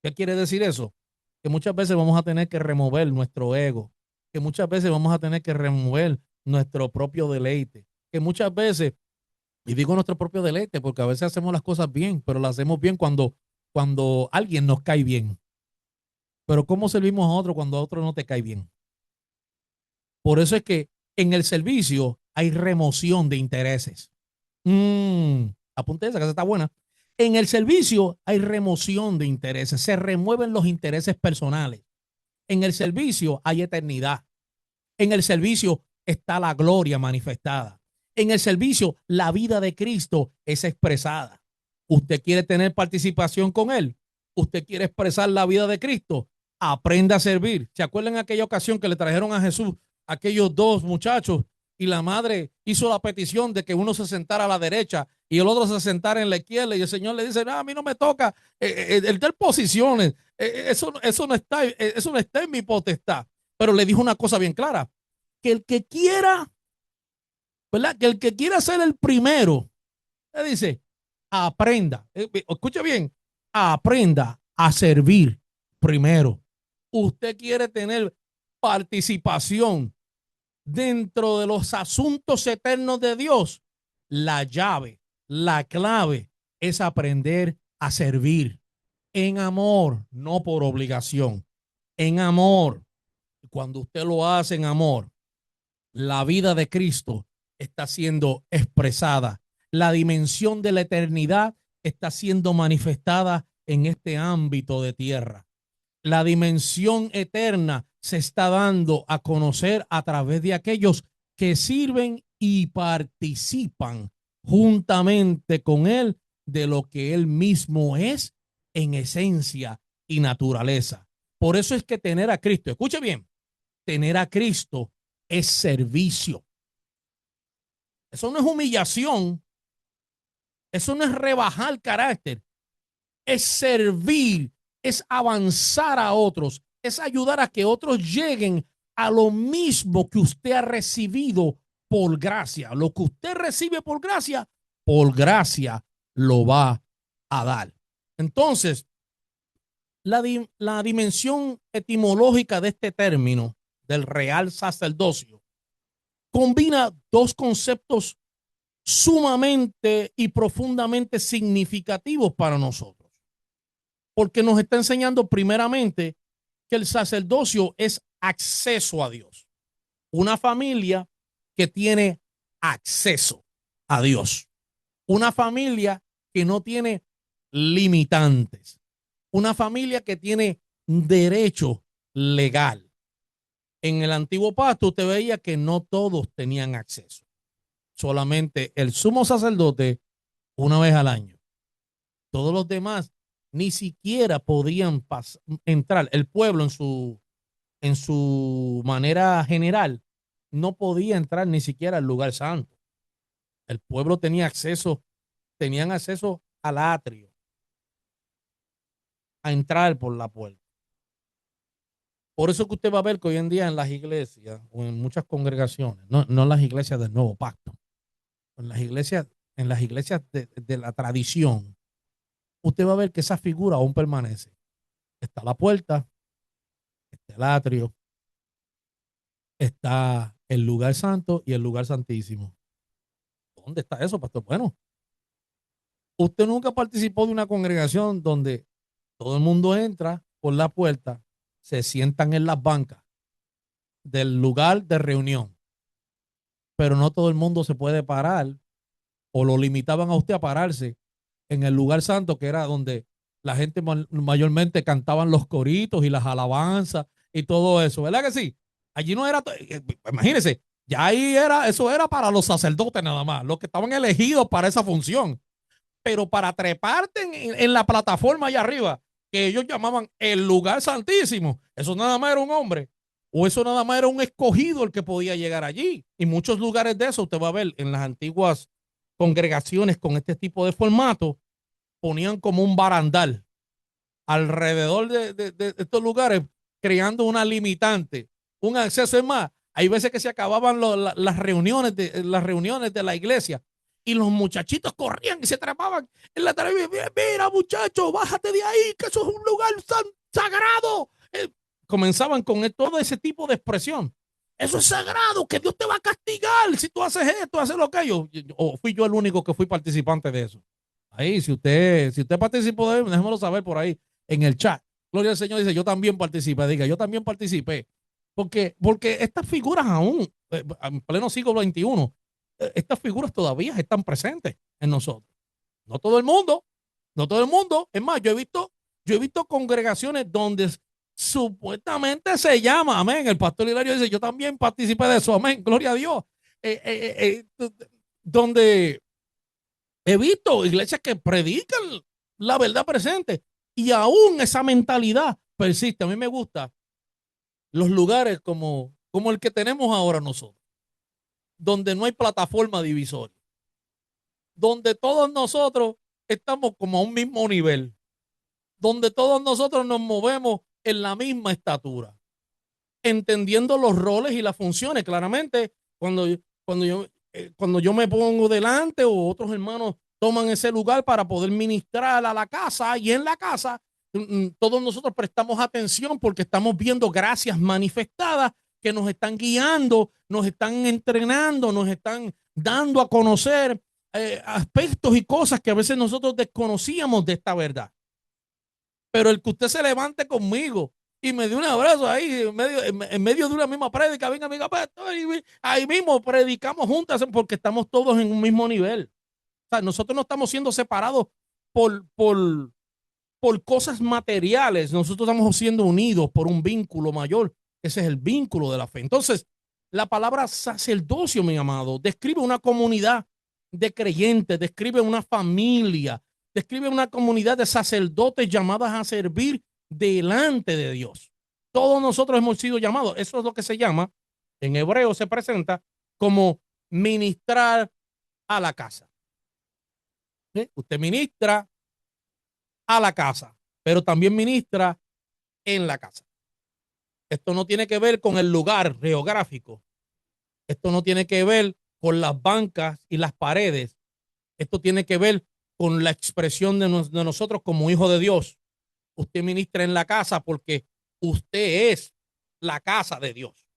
¿Qué quiere decir eso? Que muchas veces vamos a tener que remover nuestro ego, que muchas veces vamos a tener que remover nuestro propio deleite, que muchas veces, y digo nuestro propio deleite porque a veces hacemos las cosas bien, pero las hacemos bien cuando alguien nos cae bien. Pero ¿cómo servimos a otro cuando a otro no te cae bien? Por eso es que en el servicio hay remoción de intereses. Apunte esa que está buena. En el servicio hay remoción de intereses, se remueven los intereses personales. En el servicio hay eternidad. En el servicio está la gloria manifestada. En el servicio la vida de Cristo es expresada. ¿Usted quiere tener participación con Él? ¿Usted quiere expresar la vida de Cristo? Aprenda a servir. ¿Se acuerdan aquella ocasión que le trajeron a Jesús aquellos dos muchachos y la madre hizo la petición de que uno se sentara a la derecha y el otro se sentara en la izquierda y el Señor le dice, no, a mí no me toca el dar posiciones, eso no está en mi potestad. Pero le dijo una cosa bien clara, que el que quiera, ¿verdad? Que el que quiera ser el primero, le dice, aprenda, escuche bien, aprenda a servir primero. Usted quiere tener participación dentro de los asuntos eternos de Dios. La llave, la clave es aprender a servir en amor, no por obligación, en amor. Cuando usted lo hace en amor, la vida de Cristo está siendo expresada. La dimensión de la eternidad está siendo manifestada en este ámbito de tierra. La dimensión eterna se está dando a conocer a través de aquellos que sirven y participan juntamente con Él de lo que Él mismo es en esencia y naturaleza. Por eso es que tener a Cristo, escuche bien, tener a Cristo es servicio. Eso no es humillación, eso no es rebajar carácter, es servir, es avanzar a otros, es ayudar a que otros lleguen a lo mismo que usted ha recibido por gracia. Lo que usted recibe por gracia lo va a dar. Entonces, la dimensión etimológica de este término del real sacerdocio combina dos conceptos sumamente y profundamente significativos para nosotros, porque nos está enseñando primeramente que el sacerdocio es acceso a Dios, una familia que tiene acceso a Dios, una familia que no tiene limitantes, una familia que tiene derecho legal. En el antiguo pacto usted veía que no todos tenían acceso, solamente el sumo sacerdote una vez al año. Todos los demás ni siquiera podían entrar. El pueblo en su manera general no podía entrar ni siquiera al lugar santo. El pueblo tenían acceso al atrio, a entrar por la puerta. Por eso que usted va a ver que hoy en día en las iglesias o en muchas congregaciones, no en las iglesias del nuevo pacto, en las iglesias de la tradición, usted va a ver que esa figura aún permanece. Está la puerta, está el atrio, está el lugar santo y el lugar santísimo. ¿Dónde está eso, pastor? Bueno, Usted nunca participó de una congregación donde todo el mundo entra por la puerta, se sientan en las bancas del lugar de reunión, pero no todo el mundo se puede parar o lo limitaban a usted a pararse en el lugar santo, que era donde la gente mayormente cantaban los coritos y las alabanzas y todo eso, ¿verdad que sí? Allí no era, imagínense, ya ahí era, eso era para los sacerdotes nada más, los que estaban elegidos para esa función, pero para treparte en la plataforma allá arriba, que ellos llamaban el lugar santísimo, eso nada más era un hombre, o eso nada más era un escogido el que podía llegar allí. Y muchos lugares de eso usted va a ver en las antiguas congregaciones con este tipo de formato, ponían como un barandal alrededor de estos lugares, creando una limitante, un acceso. Es más, hay veces que se acababan las reuniones de la iglesia y los muchachitos corrían y se trepaban en la televisión. Mira, muchacho, bájate de ahí, que eso es un lugar sagrado. Comenzaban con todo ese tipo de expresión. Eso es sagrado, que Dios te va a castigar si tú haces esto, haces lo que o fui yo el único que fui participante de eso. Ahí, si usted participó de él, déjemelo saber por ahí en el chat. Gloria al Señor, dice, yo también participé, diga, yo también participé. Porque estas figuras aún, en pleno siglo XXI, estas figuras todavía están presentes en nosotros. No todo el mundo, no todo el mundo. Es más, yo he visto congregaciones donde supuestamente se llama, amén. El pastor Hilario dice, yo también participé de eso, amén, gloria a Dios. Donde he visto iglesias que predican la verdad presente y aún esa mentalidad persiste. A mí me gusta los lugares como el que tenemos ahora nosotros, donde no hay plataforma divisoria, donde todos nosotros estamos como a un mismo nivel, donde todos nosotros nos movemos en la misma estatura, entendiendo los roles y las funciones. Claramente, cuando yo me pongo delante o otros hermanos toman ese lugar para poder ministrar a la casa, y en la casa todos nosotros prestamos atención porque estamos viendo gracias manifestadas que nos están guiando, nos están entrenando, nos están dando a conocer aspectos y cosas que a veces nosotros desconocíamos de esta verdad. Pero el que usted se levante conmigo y me dé un abrazo ahí en medio de una misma prédica, venga, amiga, ahí mismo predicamos juntas porque estamos todos en un mismo nivel. O sea, nosotros no estamos siendo separados por, por, por cosas materiales, nosotros estamos siendo unidos por un vínculo mayor. Ese es el vínculo de la fe. Entonces, la palabra sacerdocio, mi amado, describe una comunidad de creyentes, describe una familia, describe una comunidad de sacerdotes llamadas a servir delante de Dios. Todos nosotros hemos sido llamados. Eso es lo que se llama, en hebreo se presenta como ministrar a la casa. ¿Sí? Usted ministra a la casa, pero también ministra en la casa. Esto no tiene que ver con el lugar geográfico. Esto no tiene que ver con las bancas y las paredes. Esto tiene que ver con la expresión de nosotros como hijos de Dios. Usted ministra en la casa porque usted es la casa de Dios.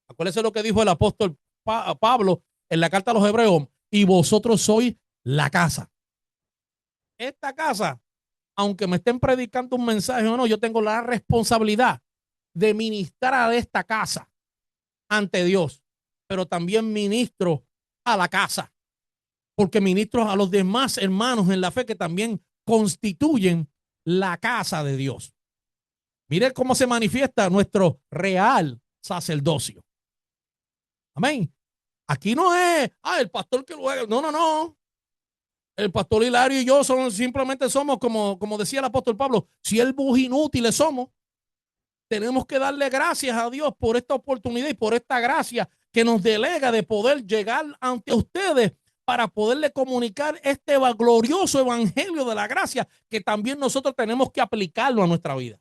Acuérdese lo que dijo el apóstol Pablo en la carta a los Hebreos: y vosotros sois la casa. Esta casa, aunque me estén predicando un mensaje o no, yo tengo la responsabilidad de ministrar a esta casa ante Dios, pero también ministro a la casa, porque ministro a los demás hermanos en la fe que también constituyen la casa de Dios. Mire cómo se manifiesta nuestro real sacerdocio. Amén. Aquí no es, el pastor que lo haga. No, no, no. El pastor Hilario y yo simplemente somos, como decía el apóstol Pablo, siervos inútiles somos. Tenemos que darle gracias a Dios por esta oportunidad y por esta gracia que nos delega de poder llegar ante ustedes para poderle comunicar este glorioso evangelio de la gracia, que también nosotros tenemos que aplicarlo a nuestra vida.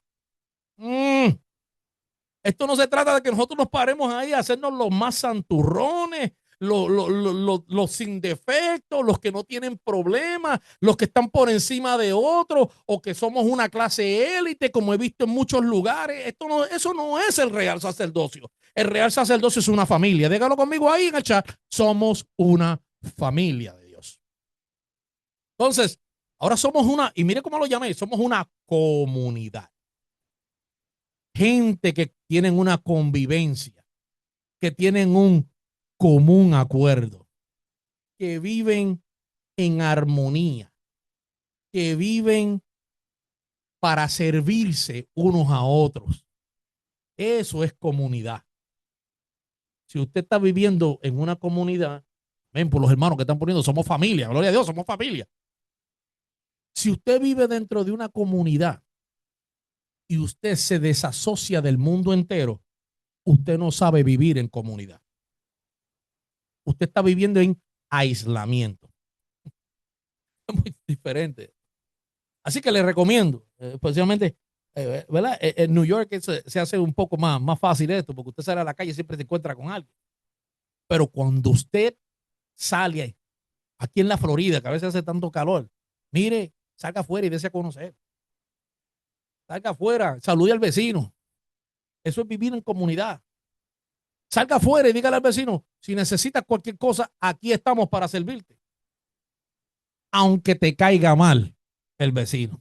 Esto no se trata de que nosotros nos paremos ahí a hacernos los más santurrones, los sin defectos, los que no tienen problemas, los que están por encima de otros, o que somos una clase élite, como he visto en muchos lugares. Eso no es el real sacerdocio. El real sacerdocio es una familia. Dígalo conmigo ahí en el chat. Somos una familia de Dios. Entonces, Ahora somos una, y mire cómo lo llamé, somos una comunidad. Gente que tienen una convivencia, que tienen un común acuerdo, que viven en armonía, que viven para servirse unos a otros. Eso es comunidad. Si usted está viviendo en una comunidad, ven por los hermanos que están poniendo, somos familia, gloria a Dios, somos familia. Si usted vive dentro de una comunidad y usted se desasocia del mundo entero, usted no sabe vivir en comunidad. Usted está viviendo en aislamiento. Es muy diferente. Así que le recomiendo, especialmente, ¿verdad? En New York se hace un poco más fácil esto, porque usted sale a la calle y siempre se encuentra con alguien. Pero cuando usted sale aquí en la Florida, que a veces hace tanto calor, mire, salga afuera y dése a conocer. Salga afuera, salude al vecino. Eso es vivir en comunidad. Salga afuera y dígale al vecino, si necesitas cualquier cosa, aquí estamos para servirte. Aunque te caiga mal el vecino.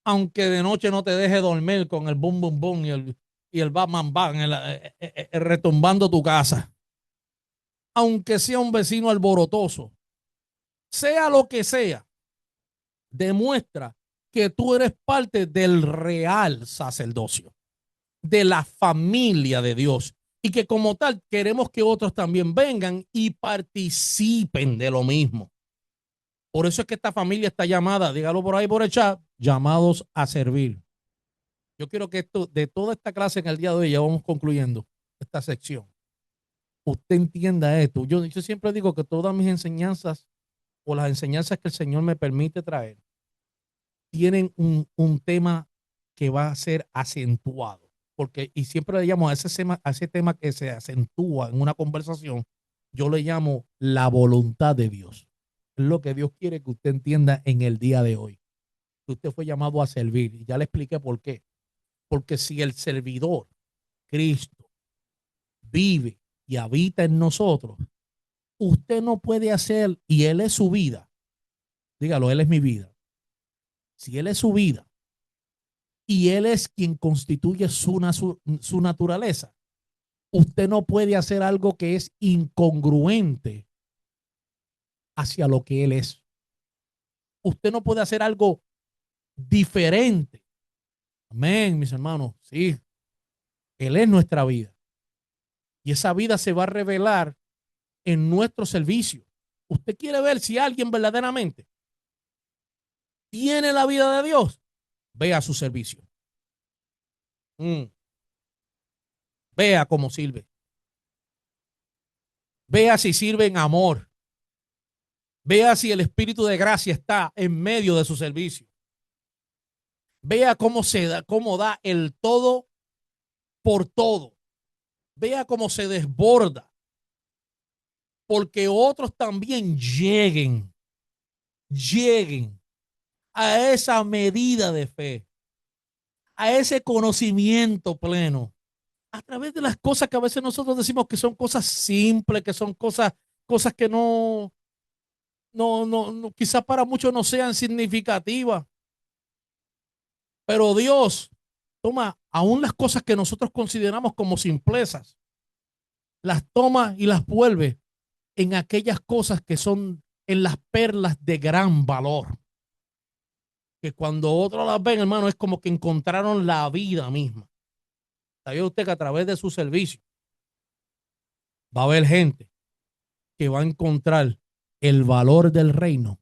Aunque de noche no te deje dormir con el bum bum bum y el Batman bang, retumbando tu casa. Aunque sea un vecino alborotoso, sea lo que sea, demuestra que tú eres parte del real sacerdocio, de la familia de Dios, y que como tal queremos que otros también vengan y participen de lo mismo. Por eso es que esta familia está llamada, dígalo por ahí por el chat, llamados a servir. Yo quiero que esto, de toda esta clase en el día de hoy, ya vamos concluyendo esta sección. Usted entienda esto. Yo siempre digo que todas mis enseñanzas o las enseñanzas que el Señor me permite traer tienen un tema que va a ser acentuado. Porque, y siempre le llamo a ese tema que se acentúa en una conversación, yo le llamo la voluntad de Dios. Es lo que Dios quiere que usted entienda en el día de hoy. Que usted fue llamado a servir. Y ya le expliqué por qué. Porque si el servidor, Cristo, vive y habita en nosotros, usted no puede hacer, y Él es su vida. Dígalo, Él es mi vida. Si Él es su vida y Él es quien constituye su naturaleza, usted no puede hacer algo que es incongruente hacia lo que Él es. Usted no puede hacer algo diferente. Amén, mis hermanos. Sí, Él es nuestra vida. Y esa vida se va a revelar en nuestro servicio. Usted quiere ver si alguien verdaderamente tiene la vida de Dios, vea su servicio. Vea cómo sirve. Vea si sirve en amor. Vea si el Espíritu de gracia está en medio de su servicio. Vea cómo da el todo por todo. Vea cómo se desborda. Porque otros también lleguen a esa medida de fe, a ese conocimiento pleno, a través de las cosas que a veces nosotros decimos que son cosas simples, que son cosas que no, quizás para muchos no sean significativas, pero Dios toma aún las cosas que nosotros consideramos como simplezas, las toma y las vuelve en aquellas cosas que son en las perlas de gran valor. Que cuando otros las ven, hermano, es como que encontraron la vida misma. ¿Sabía usted que a través de su servicio va a haber gente que va a encontrar el valor del reino?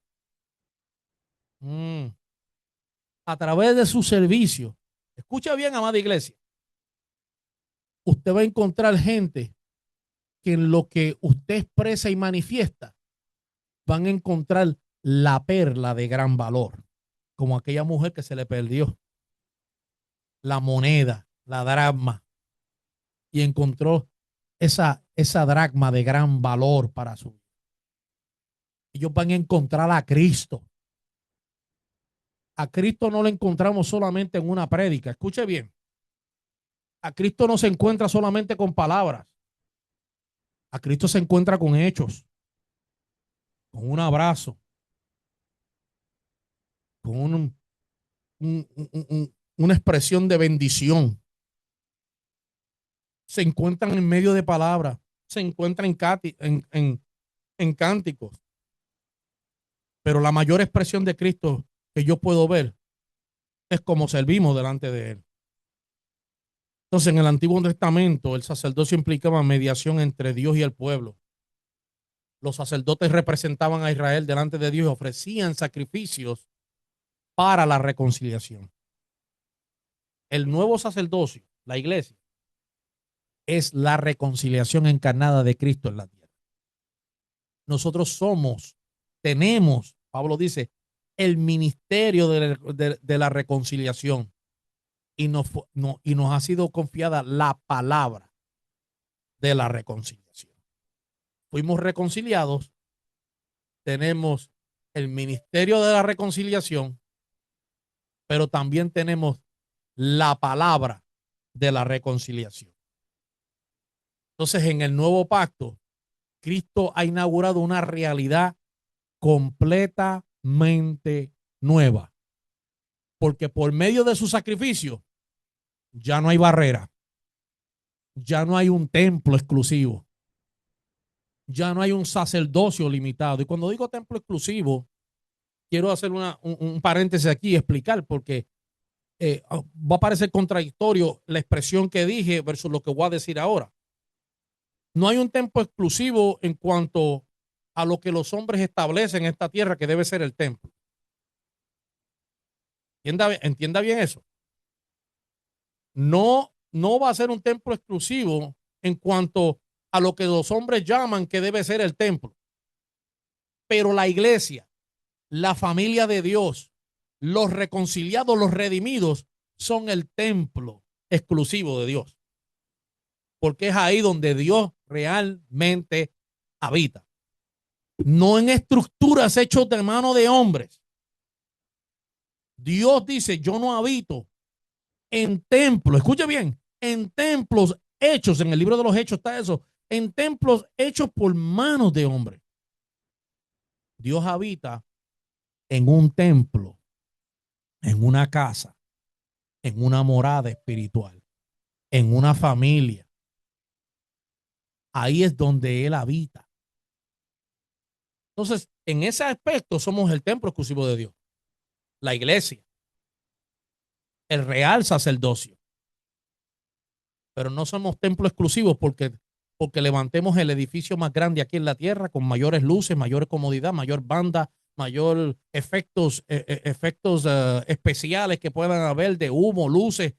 A través de su servicio. Escucha bien, amada iglesia. Usted va a encontrar gente que en lo que usted expresa y manifiesta van a encontrar la perla de gran valor, como aquella mujer que se le perdió la moneda, la dracma, y encontró esa dracma de gran valor para su vida. Ellos van a encontrar a Cristo. A Cristo no lo encontramos solamente en una prédica. Escuche bien. A Cristo no se encuentra solamente con palabras. A Cristo se encuentra con hechos, con un abrazo, con una expresión de bendición. Se encuentran en medio de palabras, se encuentran en cánticos. Pero la mayor expresión de Cristo que yo puedo ver es como servimos delante de Él. Entonces, en el Antiguo Testamento, el sacerdocio implicaba mediación entre Dios y el pueblo. Los sacerdotes representaban a Israel delante de Dios y ofrecían sacrificios para la reconciliación. El nuevo sacerdocio, la iglesia, es la reconciliación encarnada de Cristo en la tierra. Nosotros tenemos, Pablo dice, el ministerio de la reconciliación y nos ha sido confiada la palabra de la reconciliación. Fuimos reconciliados, tenemos el ministerio de la reconciliación, pero también tenemos la palabra de la reconciliación. Entonces, en el nuevo pacto, Cristo ha inaugurado una realidad completamente nueva, porque por medio de su sacrificio ya no hay barrera, ya no hay un templo exclusivo, ya no hay un sacerdocio limitado. Y cuando digo templo exclusivo, quiero hacer un paréntesis aquí y explicar, porque va a parecer contradictorio la expresión que dije versus lo que voy a decir ahora. No hay un templo exclusivo en cuanto a lo que los hombres establecen en esta tierra que debe ser el templo. Entienda bien eso. No va a ser un templo exclusivo en cuanto a lo que los hombres llaman que debe ser el templo. Pero la iglesia, la familia de Dios, los reconciliados, los redimidos, son el templo exclusivo de Dios. Porque es ahí donde Dios realmente habita. No en estructuras hechas de mano de hombres. Dios dice, yo no habito en templos, escuche bien, en templos hechos, en el libro de los Hechos está eso, en templos hechos por manos de hombres. Dios habita en un templo, en una casa, en una morada espiritual, en una familia. Ahí es donde Él habita. Entonces, en ese aspecto somos el templo exclusivo de Dios, la iglesia, el real sacerdocio. Pero no somos templo exclusivos porque levantemos el edificio más grande aquí en la tierra con mayores luces, mayor comodidad, mayor banda, mayor efectos especiales que puedan haber de humo, luces.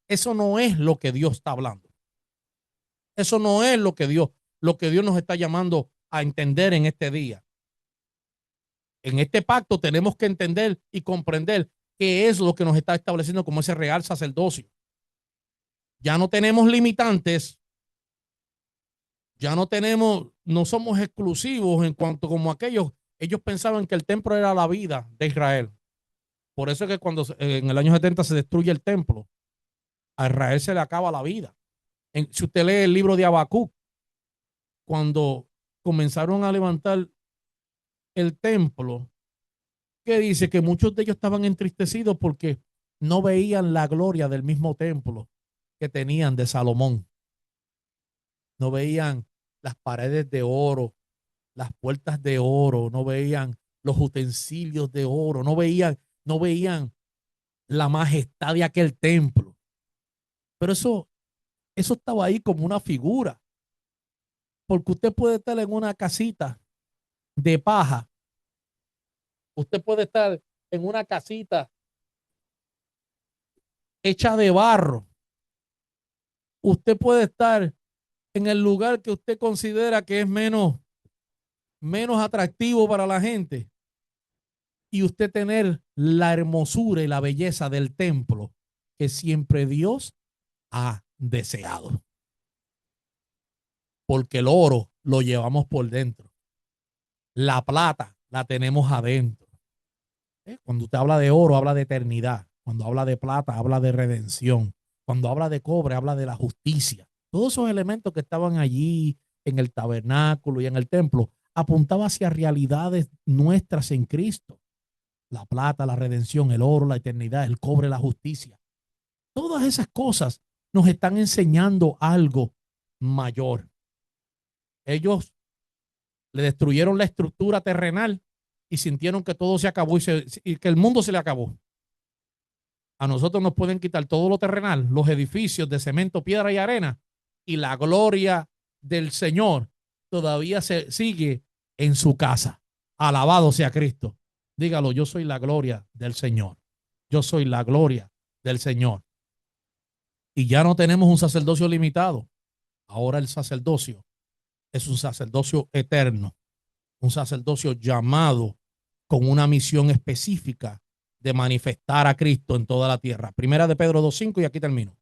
Eso no es lo que Dios está hablando. Eso no es lo que Dios nos está llamando a entender en este día. En este pacto tenemos que entender y comprender qué es lo que nos está estableciendo como ese real sacerdocio. Ya no tenemos limitantes, ya no somos exclusivos en cuanto como aquellos, ellos pensaban que el templo era la vida de Israel. Por eso es que cuando en el año 70 se destruye el templo, a Israel se le acaba la vida. Si usted lee el libro de Habacuc, cuando comenzaron a levantar el templo, que dice que muchos de ellos estaban entristecidos porque no veían la gloria del mismo templo que tenían de Salomón. No veían las paredes de oro, las puertas de oro, no veían los utensilios de oro, no veían la majestad de aquel templo. Pero eso estaba ahí como una figura. Porque usted puede estar en una casita de paja. Usted puede estar en una casita hecha de barro. Usted puede estar en el lugar que usted considera que es menos atractivo para la gente. Y usted tener la hermosura y la belleza del templo que siempre Dios ha deseado. Porque el oro lo llevamos por dentro. La plata la tenemos adentro. Cuando usted habla de oro, habla de eternidad. Cuando habla de plata, habla de redención. Cuando habla de cobre, habla de la justicia. Todos esos elementos que estaban allí en el tabernáculo y en el templo apuntaban hacia realidades nuestras en Cristo. La plata, la redención, el oro, la eternidad, el cobre, la justicia. Todas esas cosas nos están enseñando algo mayor. Ellos le destruyeron la estructura terrenal y sintieron que todo se acabó y que el mundo se le acabó. A nosotros nos pueden quitar todo lo terrenal, los edificios de cemento, piedra y arena, y la gloria del Señor todavía se sigue en su casa. Alabado sea Cristo. Dígalo, yo soy la gloria del Señor. Yo soy la gloria del Señor. Y ya no tenemos un sacerdocio limitado. Ahora el sacerdocio es un sacerdocio eterno, un sacerdocio llamado con una misión específica de manifestar a Cristo en toda la tierra. Primera de Pedro 2:5 y aquí termino.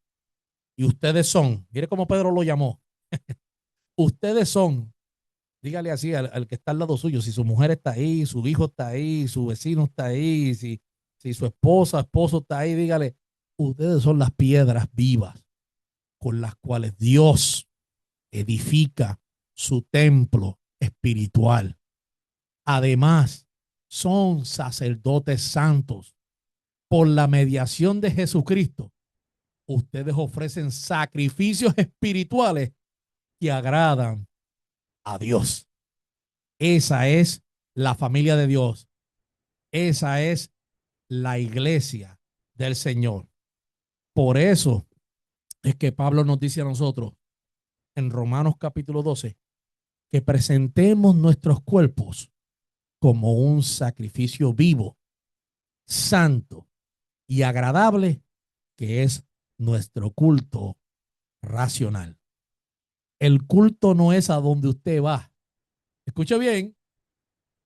Y ustedes son, mire cómo Pedro lo llamó, ustedes son, dígale así al que está al lado suyo, si su mujer está ahí, su hijo está ahí, su vecino está ahí, si su esposa, esposo está ahí, dígale, ustedes son las piedras vivas con las cuales Dios edifica su templo espiritual. Además, son sacerdotes santos. Por la mediación de Jesucristo, ustedes ofrecen sacrificios espirituales que agradan a Dios. Esa es la familia de Dios. Esa es la iglesia del Señor. Por eso es que Pablo nos dice a nosotros en Romanos capítulo 12 que presentemos nuestros cuerpos como un sacrificio vivo, santo y agradable, que es nuestro culto racional. El culto no es a donde usted va. Escuche bien,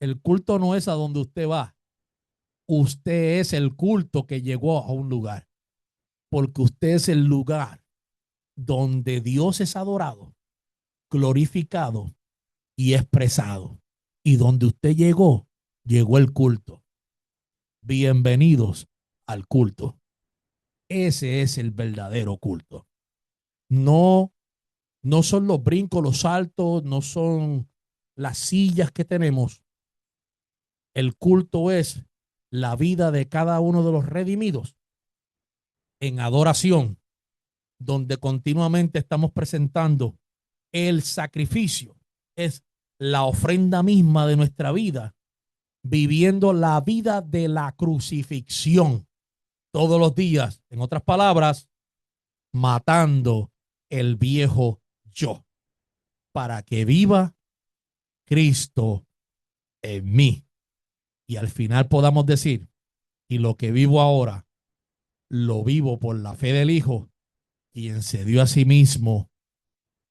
el culto no es a donde usted va. Usted es el culto que llegó a un lugar, porque usted es el lugar donde Dios es adorado, glorificado y expresado. Y donde usted llegó, llegó el culto. Bienvenidos al culto. Ese es el verdadero culto. No, no son los brincos, los saltos, no son las sillas que tenemos. El culto es la vida de cada uno de los redimidos en adoración, donde continuamente estamos presentando el sacrificio. Es la ofrenda misma de nuestra vida, viviendo la vida de la crucifixión todos los días. En otras palabras, matando el viejo yo para que viva Cristo en mí. Y al final podamos decir, y lo que vivo ahora, lo vivo por la fe del Hijo, quien se dio a sí mismo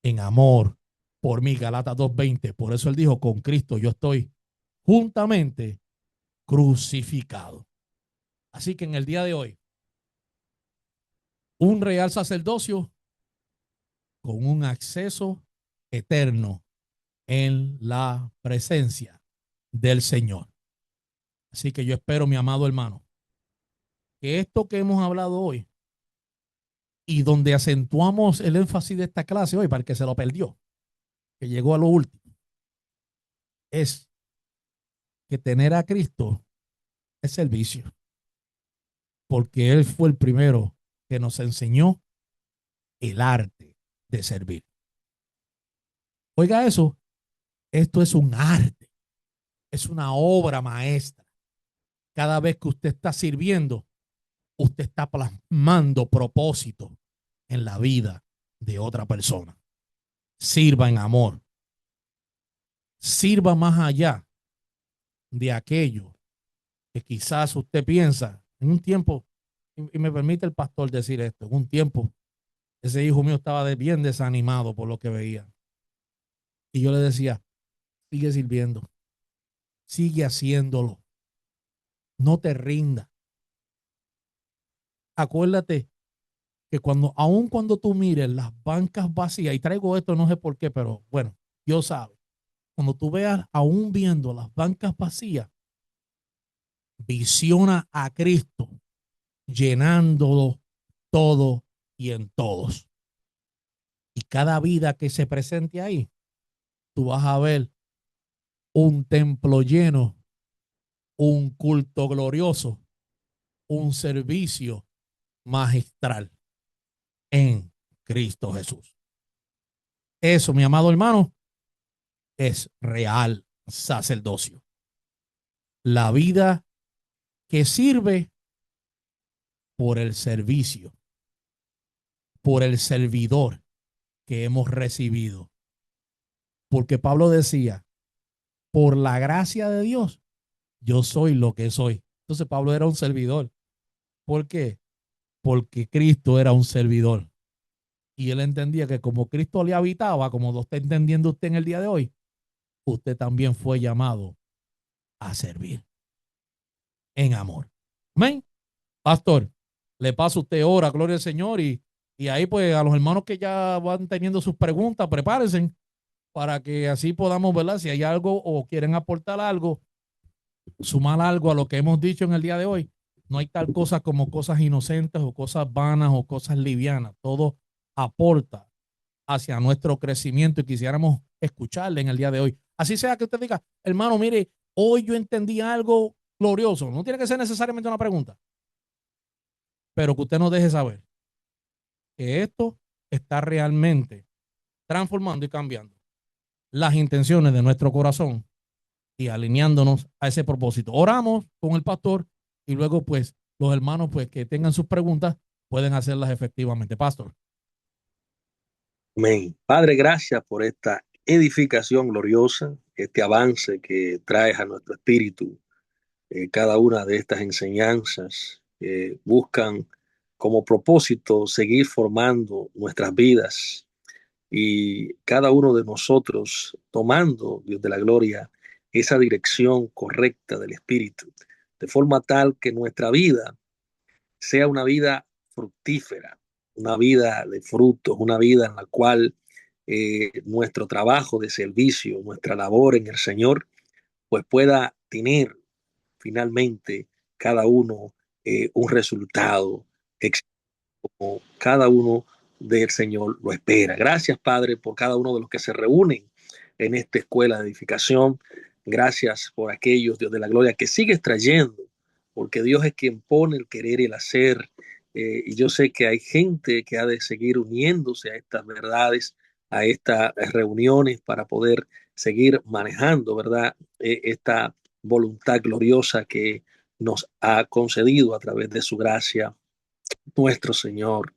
en amor por mí. Galatas 2:20. Por eso él dijo, con Cristo yo estoy juntamente crucificado. Así que en el día de hoy, un real sacerdocio con un acceso eterno en la presencia del Señor. Así que yo espero, mi amado hermano, que esto que hemos hablado hoy y donde acentuamos el énfasis de esta clase hoy para el que se lo perdió, que llegó a lo último, es que tener a Cristo es servicio, porque Él fue el primero que nos enseñó el arte de servir. Oiga eso, esto es un arte, es una obra maestra. Cada vez que usted está sirviendo, usted está plasmando propósito en la vida de otra persona. Sirva en amor. Sirva más allá de aquello que quizás usted piensa en un tiempo, y me permite el pastor decir esto, en un tiempo ese hijo mío estaba bien desanimado por lo que veía. Y yo le decía, sigue sirviendo, sigue haciéndolo, no te rinda. Acuérdate que aun cuando tú mires las bancas vacías, y traigo esto, no sé por qué, pero bueno, Dios sabe, cuando tú veas aún viendo las bancas vacías, visiona a Cristo llenándolo todo y en todos. Y cada vida que se presente ahí, tú vas a ver un templo lleno un culto glorioso, un servicio magistral en Cristo Jesús. Eso, mi amado hermano, es real sacerdocio. La vida que sirve por el servicio, por el servidor que hemos recibido. Porque Pablo decía, por la gracia de Dios, yo soy lo que soy. Entonces Pablo era un servidor. ¿Por qué? Porque Cristo era un servidor. Y él entendía que como Cristo le habitaba, como lo está entendiendo usted en el día de hoy, usted también fue llamado a servir en amor. Amén. Pastor, le paso a usted ahora, gloria al Señor, y ahí pues a los hermanos que ya van teniendo sus preguntas, prepárense para que así podamos, ¿verdad? Si hay algo o quieren aportar algo, sumar algo a lo que hemos dicho en el día de hoy. No hay tal cosa como cosas inocentes o cosas vanas o cosas livianas. Todo aporta hacia nuestro crecimiento y quisiéramos escucharle en el día de hoy. Así sea que usted diga, hermano, mire, hoy yo entendí algo glorioso. No tiene que ser necesariamente una pregunta, pero que usted nos deje saber que esto está realmente transformando y cambiando las intenciones de nuestro corazón y alineándonos a ese propósito. Oramos con el pastor y luego pues los hermanos pues que tengan sus preguntas pueden hacerlas efectivamente. Pastor. Amén. Padre, gracias por esta edificación gloriosa, este avance que traes a nuestro espíritu. Cada una de estas enseñanzas buscan como propósito seguir formando nuestras vidas y cada uno de nosotros tomando, Dios de la gloria, esa dirección correcta del espíritu, de forma tal que nuestra vida sea una vida fructífera, una vida de frutos, una vida en la cual nuestro trabajo de servicio, nuestra labor en el Señor, pues pueda tener finalmente cada uno un resultado como cada uno del Señor lo espera. Gracias, Padre, por cada uno de los que se reúnen en esta escuela de edificación. Gracias por aquellos, Dios de la gloria, que sigues trayendo, porque Dios es quien pone el querer y el hacer. Y yo sé que hay gente que ha de seguir uniéndose a estas verdades, a estas reuniones para poder seguir manejando, ¿verdad? Esta voluntad gloriosa que nos ha concedido a través de su gracia nuestro Señor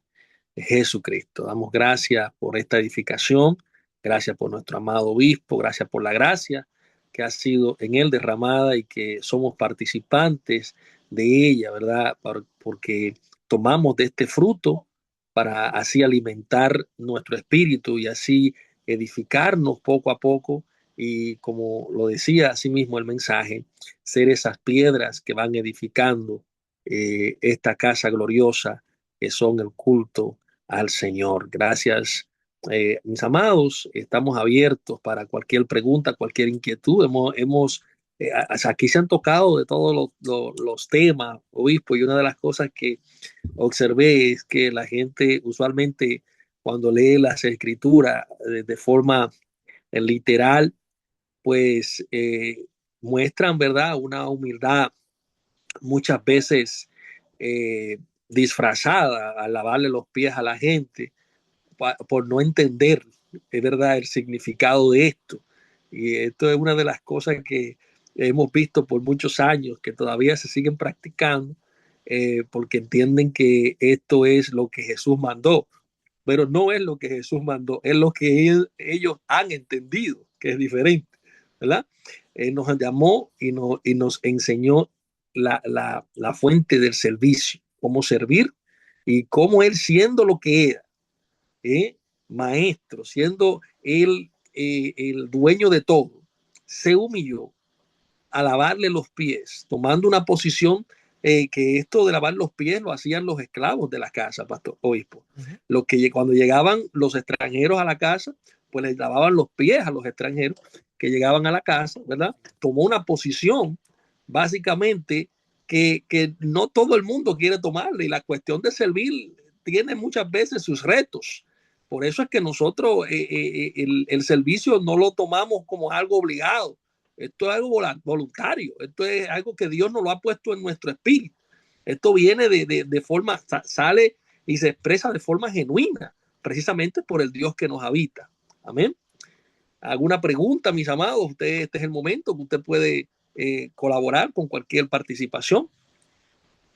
Jesucristo. Damos gracias por esta edificación, gracias por nuestro amado obispo, gracias por la gracia que ha sido en él derramada y que somos participantes de ella, ¿verdad? Porque tomamos de este fruto para así alimentar nuestro espíritu y así edificarnos poco a poco y como lo decía así mismo el mensaje, ser esas piedras que van edificando esta casa gloriosa que son el culto al Señor. Gracias, mis amados. Estamos abiertos para cualquier pregunta, cualquier inquietud. Aquí se han tocado de todos los temas, obispo, y una de las cosas que observé es que la gente usualmente cuando lee las escrituras de forma literal, pues muestran, ¿verdad?, una humildad muchas veces eh, disfrazada al lavarle los pies a la gente por no entender, es verdad, el significado de esto. Y esto es una de las cosas que hemos visto por muchos años, que todavía se siguen practicando, porque entienden que esto es lo que Jesús mandó, pero no es lo que Jesús mandó, es lo que ellos han entendido, que es diferente, ¿verdad? Él nos llamó y nos enseñó la fuente del servicio, cómo servir y cómo él siendo lo que era, ¿eh? Maestro, siendo él el dueño de todo, se humilló a lavarle los pies, tomando una posición que esto de lavar los pies lo hacían los esclavos de la casa, pastor obispo. Uh -huh. Lo que cuando llegaban los extranjeros a la casa, pues les lavaban los pies a los extranjeros que llegaban a la casa, ¿verdad? Tomó una posición básicamente que no todo el mundo quiere tomarla y la cuestión de servir tiene muchas veces sus retos. Por eso es que nosotros el servicio no lo tomamos como algo obligado, Esto es algo voluntario. Esto es algo que Dios nos lo ha puesto en nuestro espíritu. Esto viene de forma, sale y se expresa de forma genuina, precisamente por el Dios que nos habita. Amén. ¿Alguna pregunta, mis amados? Este es el momento que usted puede colaborar con cualquier participación.